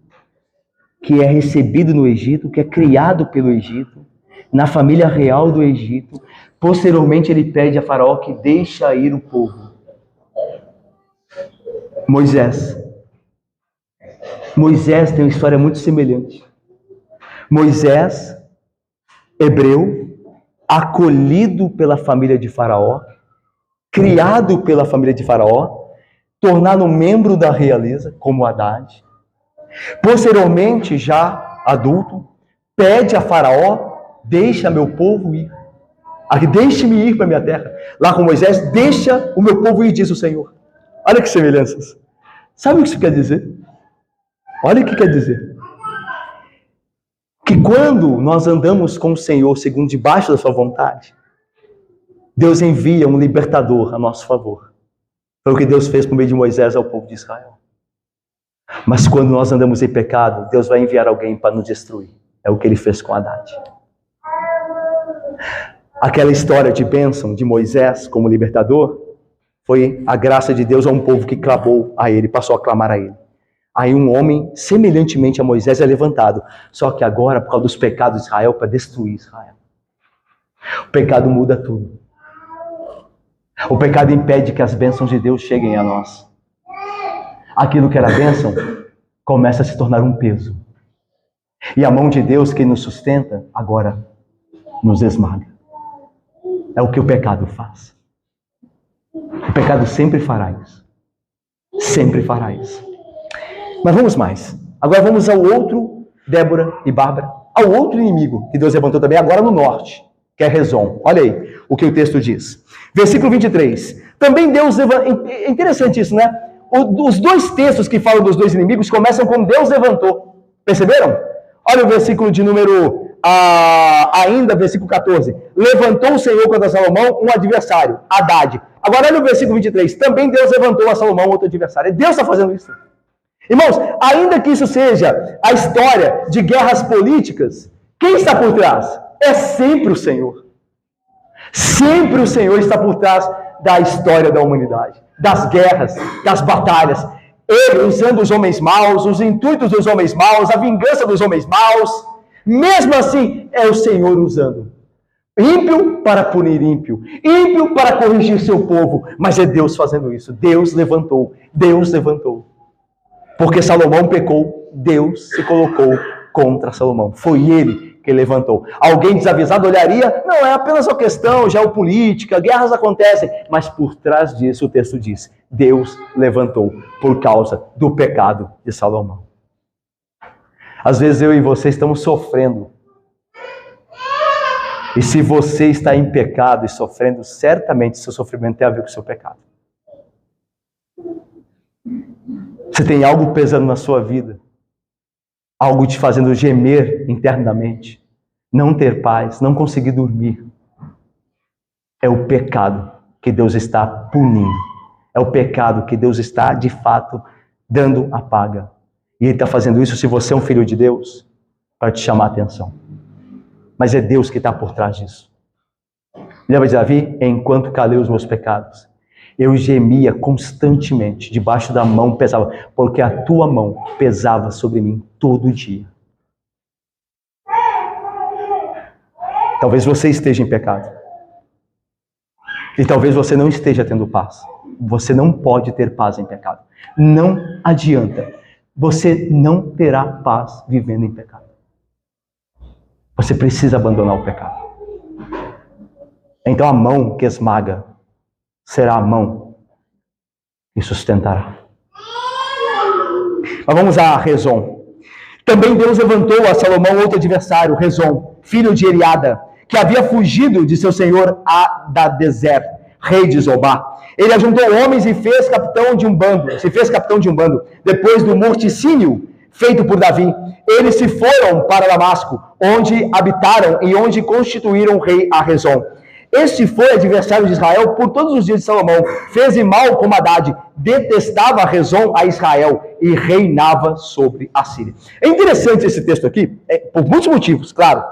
que é recebido no Egito, que é criado pelo Egito, na família real do Egito. Posteriormente ele pede a Faraó que deixa ir o povo. Moisés tem uma história muito semelhante. Moisés, hebreu, acolhido pela família de Faraó, criado pela família de Faraó, tornado membro da realeza, como Haddad. Posteriormente, já adulto, pede a Faraó: deixa meu povo ir. Aqui, deixe-me ir para a minha terra. Lá com Moisés: deixa o meu povo ir, diz o Senhor. Olha que semelhanças. Sabe o que isso quer dizer? Olha o que quer dizer. Que quando nós andamos com o Senhor segundo debaixo da sua vontade, Deus envia um libertador a nosso favor. Foi o que Deus fez por meio de Moisés ao povo de Israel. Mas quando nós andamos em pecado, Deus vai enviar alguém para nos destruir. É o que ele fez com Haddad. Aquela história de bênção de Moisés como libertador foi a graça de Deus a um povo que clamou a ele, passou a clamar a ele. Aí um homem, semelhantemente a Moisés, é levantado. Só que agora, por causa dos pecados de Israel, para destruir Israel. O pecado muda tudo. O pecado impede que as bênçãos de Deus cheguem a nós. Aquilo que era bênção começa a se tornar um peso. E a mão de Deus que nos sustenta, agora nos esmaga. É o que o pecado faz. O pecado sempre fará isso. Sempre fará isso. Mas vamos mais. Agora vamos ao outro, Débora e Bárbara, ao outro inimigo que Deus levantou também, agora no norte, que é Rezon. Olha aí o que o texto diz. Versículo 23. Também Deus levantou... É interessante isso, né? Os dois textos que falam dos dois inimigos começam com Deus levantou. Perceberam? Olha o versículo de número... ainda, versículo 14. Levantou o Senhor contra Salomão um adversário, Haddad. Agora olha o versículo 23. Também Deus levantou a Salomão outro adversário. Deus está fazendo isso. Irmãos, ainda que isso seja a história de guerras políticas, quem está por trás? É sempre o Senhor. Sempre o Senhor está por trás da história da humanidade, das guerras, das batalhas. Ele usando os homens maus, os intuitos dos homens maus, a vingança dos homens maus. Mesmo assim, é o Senhor usando. Ímpio para punir ímpio, ímpio para corrigir seu povo, mas é Deus fazendo isso. Deus levantou. Porque Salomão pecou, Deus se colocou contra Salomão. Foi ele que levantou. Alguém desavisado olharia, não, é apenas uma questão geopolítica, guerras acontecem, mas por trás disso o texto diz, Deus levantou por causa do pecado de Salomão. Às vezes eu e você estamos sofrendo. E se você está em pecado e sofrendo, certamente seu sofrimento tem a ver com o seu pecado. Você tem algo pesando na sua vida, algo te fazendo gemer internamente, não ter paz, não conseguir dormir. É o pecado que Deus está punindo. É o pecado que Deus está, de fato, dando a paga. E Ele está fazendo isso, se você é um filho de Deus, para te chamar a atenção. Mas é Deus que está por trás disso. Lembra de Davi? Enquanto calei os meus pecados, eu gemia constantemente, debaixo da mão pesava, porque a tua mão pesava sobre mim todo dia. Talvez você esteja em pecado. E talvez você não esteja tendo paz. Você não pode ter paz em pecado. Não adianta. Você não terá paz vivendo em pecado. Você precisa abandonar o pecado. Então a mão que esmaga será a mão que sustentará. Mas vamos a Rezon. Também Deus levantou a Salomão outro adversário, Rezon, filho de Eliada, que havia fugido de seu senhor Hadadezer, rei de Zobá. Ele ajuntou homens e se fez capitão de um bando, depois do morticínio feito por Davi. Eles se foram para Damasco, onde habitaram e onde constituíram rei a Rezon. Este foi adversário de Israel por todos os dias de Salomão. Fez mal como Haddad, detestava Rezon a Israel e reinava sobre a Síria. É interessante esse texto aqui, por muitos motivos, claro,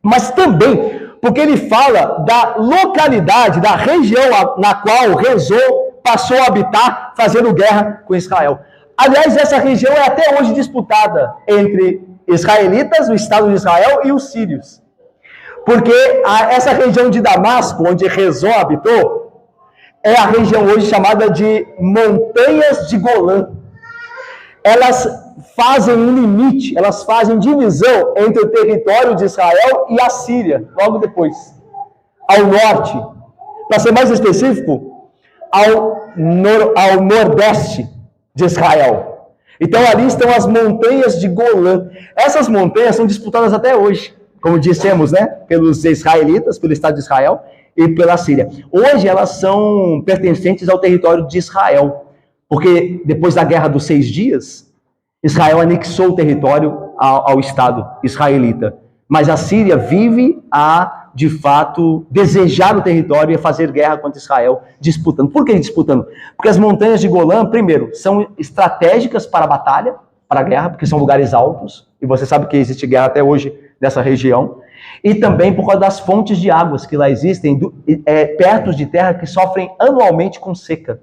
mas também porque ele fala da localidade, da região na qual Rezon passou a habitar, fazendo guerra com Israel. Aliás, essa região é até hoje disputada entre israelitas, o Estado de Israel, e os sírios. Porque essa região de Damasco, onde Rezon habitou, é a região hoje chamada de Montanhas de Golã. Elas fazem um limite, elas fazem divisão entre o território de Israel e a Síria, logo depois. Ao norte, para ser mais específico, ao nordeste de Israel. Então ali estão as montanhas de Golã. Essas montanhas são disputadas até hoje, como dissemos, né? Pelos israelitas, pelo Estado de Israel e pela Síria. Hoje elas são pertencentes ao território de Israel, porque depois da Guerra dos 6 Dias, Israel anexou o território ao Estado israelita. Mas a Síria vive a, de fato, desejar o território e a fazer guerra contra Israel, disputando. Por que disputando? Porque as montanhas de Golã, primeiro, são estratégicas para a batalha, para a guerra, porque são lugares altos, e você sabe que existe guerra até hoje nessa região, e também por causa das fontes de águas que lá existem, perto de terra que sofrem anualmente com seca.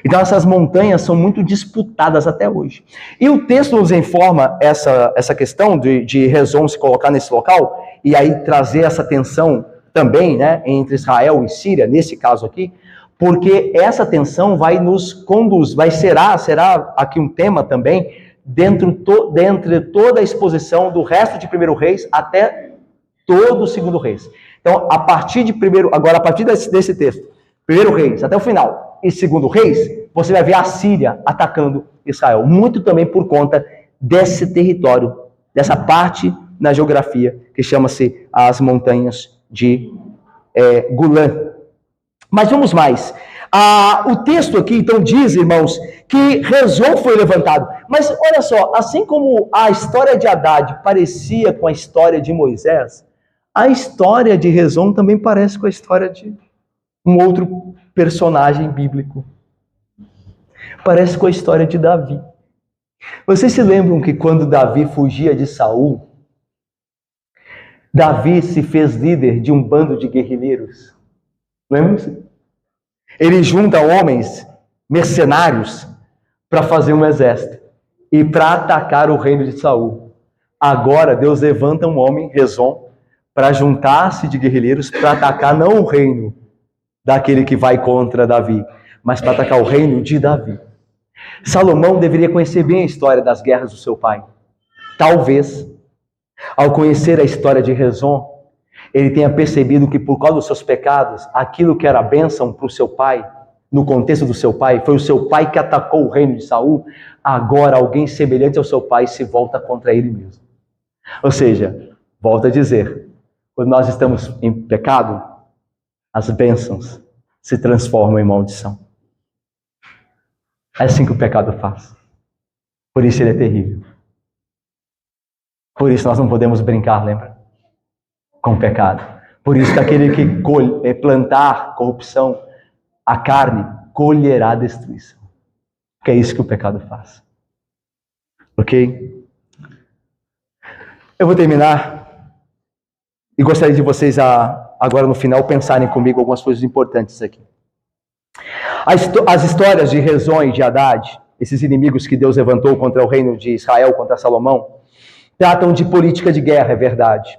Então essas montanhas são muito disputadas até hoje. E o texto nos informa essa questão de Rezon se colocar nesse local, e aí trazer essa tensão também, né, entre Israel e Síria, nesse caso aqui, porque essa tensão vai nos conduzir, será aqui um tema também, dentre toda a exposição do resto de 1 Reis até todo o 2 Reis. Então, a partir desse texto, 1 Reis até o final e 2 Reis, você vai ver a Síria atacando Israel, muito também por conta desse território, dessa parte na geografia que chama-se as montanhas de Golã. Mas vamos mais. O texto aqui, então, diz, irmãos, que Rezon foi levantado. Mas, olha só, assim como a história de Haddad parecia com a história de Moisés, a história de Rezon também parece com a história de um outro personagem bíblico. Parece com a história de Davi. Vocês se lembram que quando Davi fugia de Saul, Davi se fez líder de um bando de guerrilheiros? Lembram-se? Ele junta homens mercenários para fazer um exército e para atacar o reino de Saul. Agora Deus levanta um homem, Rezon, para juntar-se de guerrilheiros para atacar não o reino daquele que vai contra Davi, mas para atacar o reino de Davi. Salomão deveria conhecer bem a história das guerras do seu pai. Talvez, ao conhecer a história de Rezon, ele tenha percebido que por causa dos seus pecados, aquilo que era bênção para o seu pai, no contexto do seu pai, foi o seu pai que atacou o reino de Saul, agora alguém semelhante ao seu pai se volta contra ele mesmo. Ou seja, volta a dizer, quando nós estamos em pecado, as bênçãos se transformam em maldição. É assim que o pecado faz. Por isso ele é terrível. Por isso nós não podemos brincar, lembra? Com o pecado. Por isso que aquele que plantar corrupção, a carne colherá destruição. Porque é isso que o pecado faz. Ok? Eu vou terminar e gostaria de vocês, agora no final, pensarem comigo algumas coisas importantes aqui. As histórias de Rezon e de Haddad, esses inimigos que Deus levantou contra o reino de Israel, contra Salomão, tratam de política de guerra, é verdade.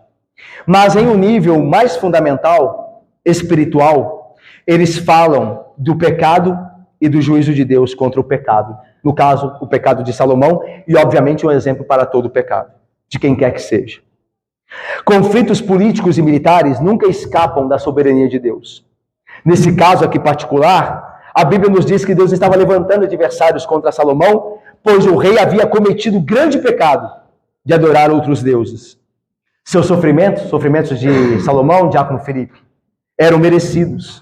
Mas em um nível mais fundamental, espiritual, eles falam do pecado e do juízo de Deus contra o pecado. No caso, o pecado de Salomão e, obviamente, um exemplo para todo o pecado, de quem quer que seja. Conflitos políticos e militares nunca escapam da soberania de Deus. Nesse caso aqui particular, a Bíblia nos diz que Deus estava levantando adversários contra Salomão, pois o rei havia cometido grande pecado de adorar outros deuses. Seus sofrimentos de Salomão, diácono Felipe, eram merecidos,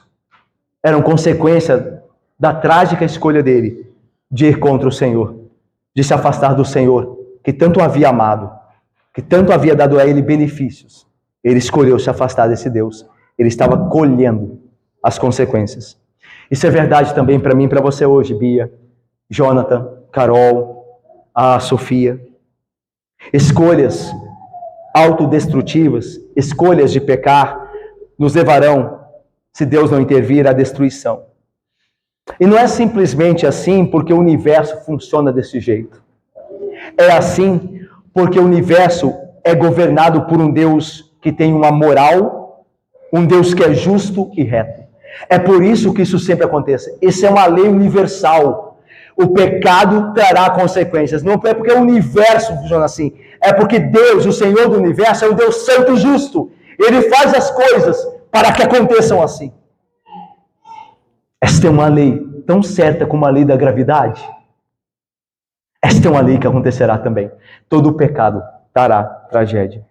eram consequência da trágica escolha dele de ir contra o Senhor, de se afastar do Senhor, que tanto havia amado, que tanto havia dado a ele benefícios. Ele escolheu se afastar desse Deus. Ele estava colhendo as consequências. Isso é verdade também para mim e para você hoje, Bia, Jonathan, Carol, a Sofia. Escolhas autodestrutivas, escolhas de pecar, nos levarão, se Deus não intervir, à destruição. E não é simplesmente assim porque o universo funciona desse jeito. É assim porque o universo é governado por um Deus que tem uma moral, um Deus que é justo e reto. É por isso que isso sempre acontece. Isso é uma lei universal. O pecado trará consequências. Não é porque o universo funciona assim. É porque Deus, o Senhor do universo, é um Deus santo e justo. Ele faz as coisas para que aconteçam assim. Esta é uma lei tão certa como a lei da gravidade. Esta é uma lei que acontecerá também. Todo pecado trará tragédia.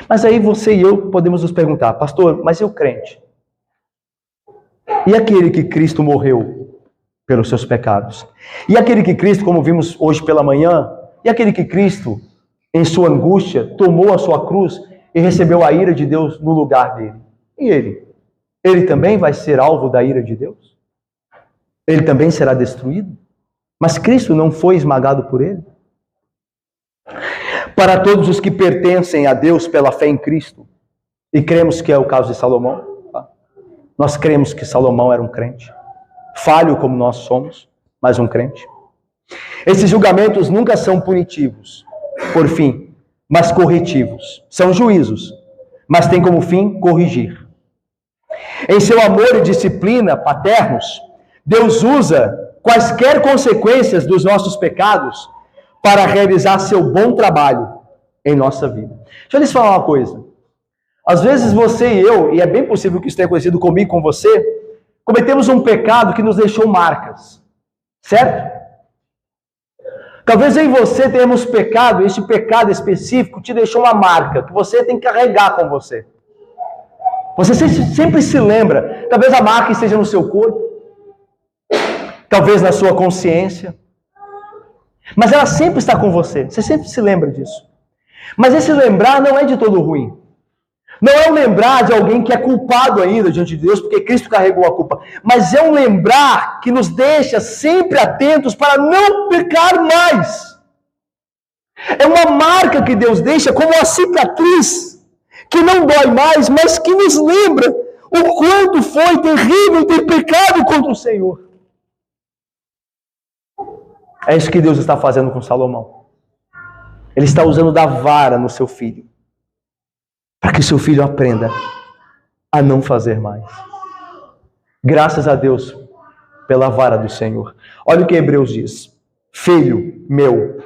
Mas aí você e eu podemos nos perguntar, pastor, mas e o crente? E aquele que Cristo morreu pelos seus pecados? E aquele que Cristo, como vimos hoje pela manhã, e aquele que Cristo, em sua angústia, tomou a sua cruz e recebeu a ira de Deus no lugar dele? E ele? Ele também vai ser alvo da ira de Deus? Ele também será destruído? Mas Cristo não foi esmagado por ele? Para todos os que pertencem a Deus pela fé em Cristo, e cremos que é o caso de Salomão, tá? Nós cremos que Salomão era um crente, falho como nós somos, mas um crente. Esses julgamentos nunca são punitivos, por fim, mas corretivos. São juízos, mas têm como fim corrigir. Em seu amor e disciplina paternos, Deus usa quaisquer consequências dos nossos pecados para realizar seu bom trabalho em nossa vida. Deixa eu lhes falar uma coisa. Às vezes você e eu, e é bem possível que isso tenha acontecido comigo e com você, cometemos um pecado que nos deixou marcas. Certo? Talvez eu e você tenhamos pecado, este pecado específico te deixou uma marca que você tem que carregar com você. Você sempre se lembra. Talvez a marca esteja no seu corpo, talvez na sua consciência, mas ela sempre está com você. Você sempre se lembra disso. Mas esse lembrar não é de todo ruim. Não é um lembrar de alguém que é culpado ainda diante de Deus, porque Cristo carregou a culpa. Mas é um lembrar que nos deixa sempre atentos para não pecar mais. É uma marca que Deus deixa como uma cicatriz, que não dói mais, mas que nos lembra o quanto foi terrível ter pecado contra o Senhor. É isso que Deus está fazendo com Salomão. Ele está usando da vara no seu filho. para que seu filho aprenda a não fazer mais. Graças a Deus pela vara do Senhor. Olha o que Hebreus diz. Filho meu,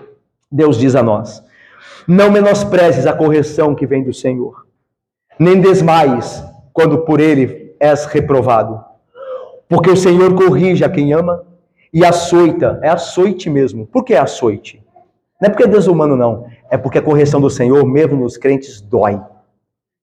Deus diz a nós, não menosprezes a correção que vem do Senhor, nem desmaies quando por ele és reprovado. Porque o Senhor corrige a quem ama e açoita, é açoite mesmo. Por que açoite? Não é porque é desumano, não. É porque a correção do Senhor, mesmo nos crentes, dói.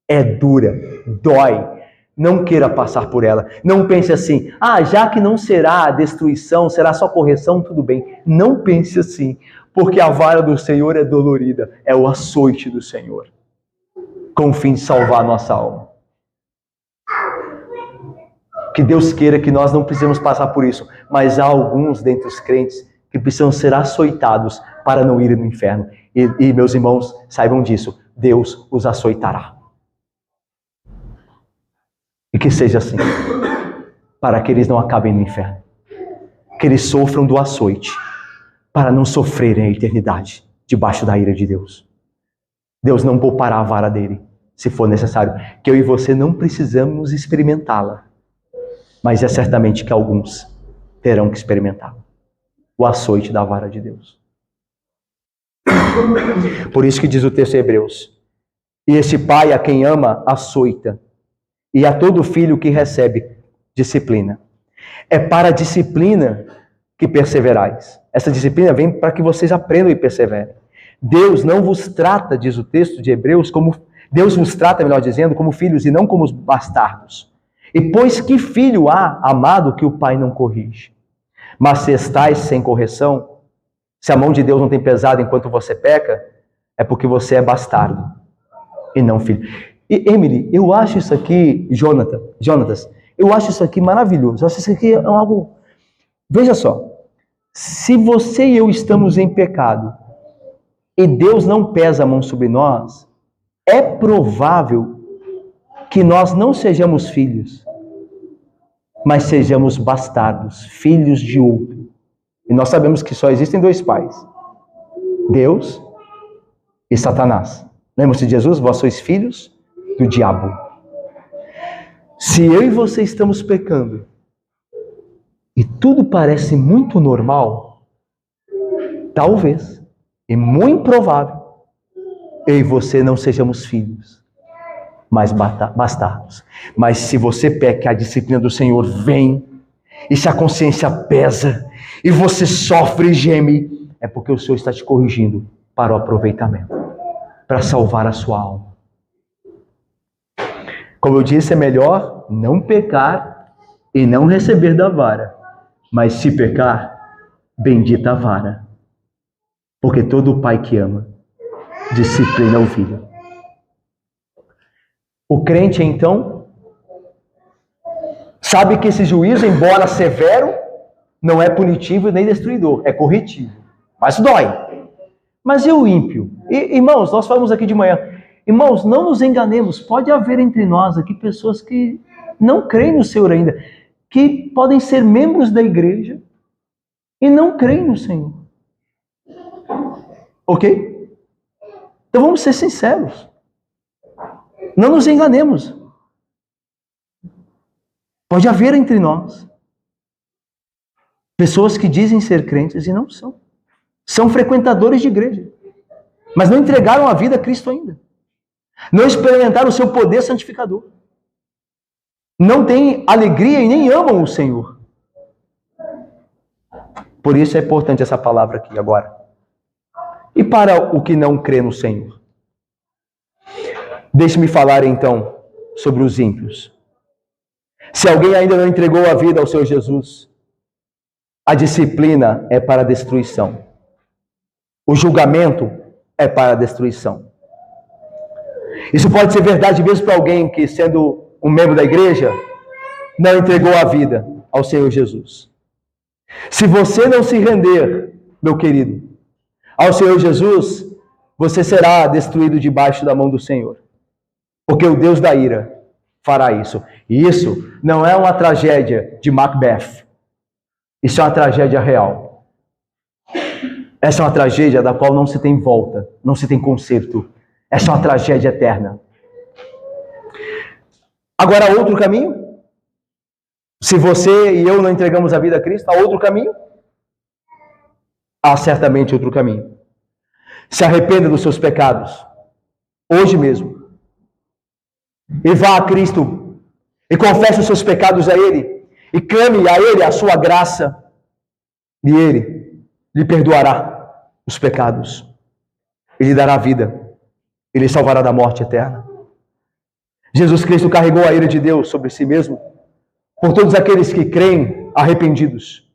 É dura, dói. Não queira passar por ela. Não pense assim, já que não será destruição, será só correção, tudo bem. Não pense assim, porque a vara do Senhor é dolorida. É o açoite do Senhor, com o fim de salvar a nossa alma. Que Deus queira que nós não precisemos passar por isso, mas há alguns dentre os crentes que precisam ser açoitados para não irem no inferno. E meus irmãos, saibam disso, Deus os açoitará. E que seja assim, para que eles não acabem no inferno. Que eles sofram do açoite, para não sofrerem a eternidade debaixo da ira de Deus. Deus não poupará a vara dele, se for necessário. Que eu e você não precisamos experimentá-la. Mas é certamente que alguns terão que experimentá-la. O açoite da vara de Deus. Por isso que diz o texto de Hebreus. E esse pai a quem ama, açoita. E a todo filho que recebe, disciplina. É para a disciplina que perseverais. Essa disciplina vem para que vocês aprendam e perseverem. Deus não vos trata, diz o texto de Hebreus, Deus vos trata, melhor dizendo, como filhos e não como os bastardos. E pois que filho há, amado, que o pai não corrige? Mas se estais sem correção, se a mão de Deus não tem pesado enquanto você peca, é porque você é bastardo e não filho. E Emily, eu acho isso aqui, Jonatas, eu acho isso aqui maravilhoso. Eu acho isso aqui algo... Veja só, se você e eu estamos em pecado e Deus não pesa a mão sobre nós, é provável que nós não sejamos filhos, mas sejamos bastardos, filhos de outro. E nós sabemos que só existem dois pais, Deus e Satanás. Lembra-se de Jesus? Vós sois filhos do diabo. Se eu e você estamos pecando e tudo parece muito normal, talvez, e muito provável, eu e você não sejamos filhos, mas bastardos. Mas se você peca, a disciplina do Senhor vem, e se a consciência pesa, e você sofre e geme, é porque o Senhor está te corrigindo para o aproveitamento, para salvar a sua alma. Como eu disse, é melhor não pecar e não receber da vara, mas se pecar, bendita a vara, porque todo pai que ama disciplina o filho. O crente, então, sabe que esse juízo, embora severo, não é punitivo nem destruidor, é corretivo. Mas dói. Mas e o ímpio? Irmãos, nós falamos aqui de manhã. Irmãos, não nos enganemos. Pode haver entre nós aqui pessoas que não creem no Senhor ainda, que podem ser membros da igreja e não creem no Senhor. Ok? Então vamos ser sinceros. Não nos enganemos. Pode haver entre nós pessoas que dizem ser crentes e não são. São frequentadores de igreja, mas não entregaram a vida a Cristo ainda. Não experimentaram o seu poder santificador. Não têm alegria e nem amam o Senhor. Por isso é importante essa palavra aqui agora. E para o que não crê no Senhor? Deixe-me falar então sobre os ímpios. Se alguém ainda não entregou a vida ao Senhor Jesus, a disciplina é para a destruição. O julgamento é para a destruição. Isso pode ser verdade mesmo para alguém que, sendo um membro da igreja, não entregou a vida ao Senhor Jesus. Se você não se render, meu querido, ao Senhor Jesus, você será destruído debaixo da mão do Senhor. Porque o Deus da ira fará isso. E isso não é uma tragédia de Macbeth. Isso é uma tragédia real. Essa é uma tragédia da qual não se tem volta, não se tem conserto. Essa é uma tragédia eterna. Agora, há outro caminho? Se você e eu não entregamos a vida a Cristo, há outro caminho? Há certamente outro caminho. Se arrependa dos seus pecados, hoje mesmo. E vá a Cristo, e confesse os seus pecados a Ele, e clame a Ele a sua graça, e Ele lhe perdoará os pecados. Ele lhe dará vida, Ele salvará da morte eterna. Jesus Cristo carregou a ira de Deus sobre si mesmo, por todos aqueles que creem arrependidos.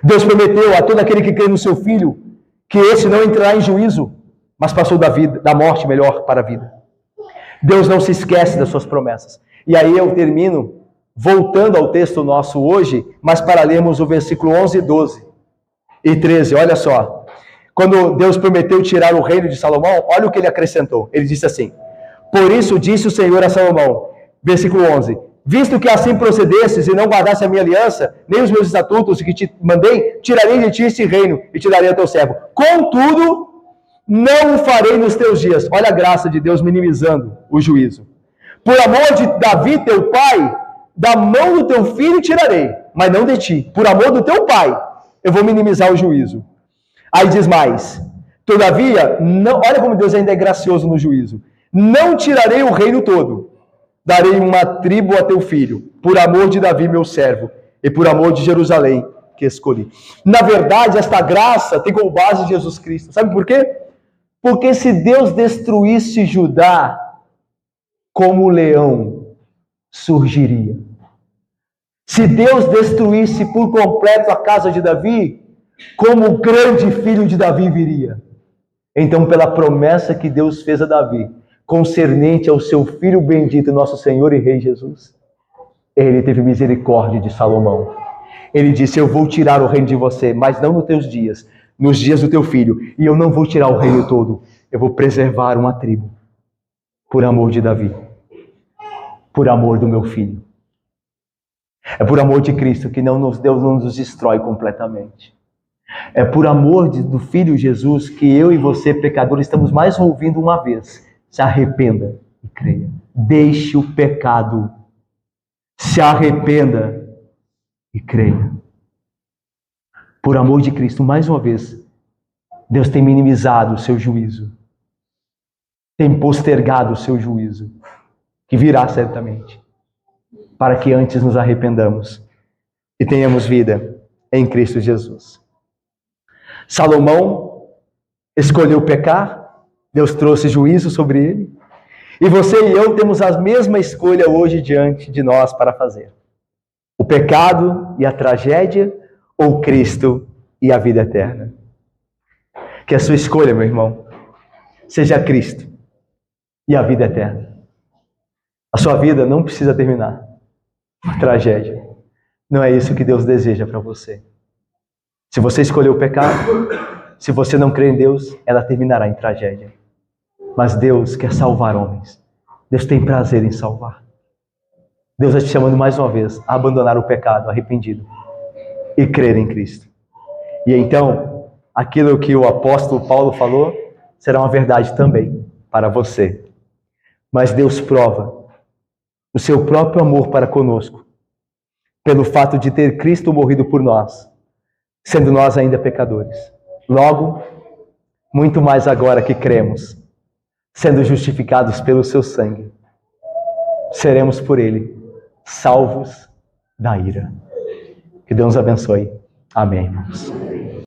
Deus prometeu a todo aquele que crê no seu Filho, que esse não entrará em juízo, mas passou da morte melhor para a vida. Deus não se esquece das suas promessas. E aí eu termino voltando ao texto nosso hoje, mas para lermos o versículo 11, 12 e 13. Olha só. Quando Deus prometeu tirar o reino de Salomão, olha o que ele acrescentou. Ele disse assim: por isso disse o Senhor a Salomão, versículo 11, visto que assim procedesses e não guardasses a minha aliança, nem os meus estatutos que te mandei, tirarei de ti este reino e te darei a teu servo. Contudo, não o farei nos teus dias. Olha a graça de Deus minimizando o juízo. Por amor de Davi, teu pai, da mão do teu filho tirarei, mas não de ti. Por amor do teu pai, eu vou minimizar o juízo. Aí diz mais, todavia, não, olha como Deus ainda é gracioso no juízo. Não tirarei o reino todo, darei uma tribo a teu filho, por amor de Davi, meu servo, e por amor de Jerusalém, que escolhi. Na verdade, esta graça tem como base Jesus Cristo. Sabe por quê? Porque se Deus destruísse Judá, como o leão surgiria. Se Deus destruísse por completo a casa de Davi, como o grande filho de Davi viria. Então, pela promessa que Deus fez a Davi, concernente ao seu filho bendito, nosso Senhor e Rei Jesus, ele teve misericórdia de Salomão. Ele disse: eu vou tirar o reino de você, mas não nos teus dias, nos dias do teu filho, e eu não vou tirar o reino todo, eu vou preservar uma tribo, por amor de Davi, por amor do meu filho. É por amor de Cristo que Deus não nos destrói completamente. É por amor do Filho Jesus que eu e você, pecadores, estamos mais ouvindo uma vez: se arrependa e creia. Deixe o pecado. Se arrependa e creia. Por amor de Cristo, mais uma vez, Deus tem minimizado o seu juízo. Tem postergado o seu juízo, que virá certamente, para que antes nos arrependamos e tenhamos vida em Cristo Jesus. Salomão escolheu pecar, Deus trouxe juízo sobre ele, e você e eu temos a mesma escolha hoje diante de nós para fazer: o pecado e a tragédia, ou Cristo e a vida eterna. Que a sua escolha, meu irmão, seja Cristo e a vida eterna. A sua vida não precisa terminar uma tragédia. Não é isso que Deus deseja para você. Se você escolheu o pecado, se você não crê em Deus, ela terminará em tragédia. Mas Deus quer salvar homens. Deus tem prazer em salvar. Deus está te chamando mais uma vez a abandonar o pecado arrependido e crer em Cristo. E então, aquilo que o apóstolo Paulo falou será uma verdade também para você. Mas Deus prova o seu próprio amor para conosco pelo fato de ter Cristo morrido por nós, sendo nós ainda pecadores. Logo, muito mais agora que cremos, sendo justificados pelo seu sangue, seremos por ele salvos da ira. Que Deus abençoe. Amém, irmãos.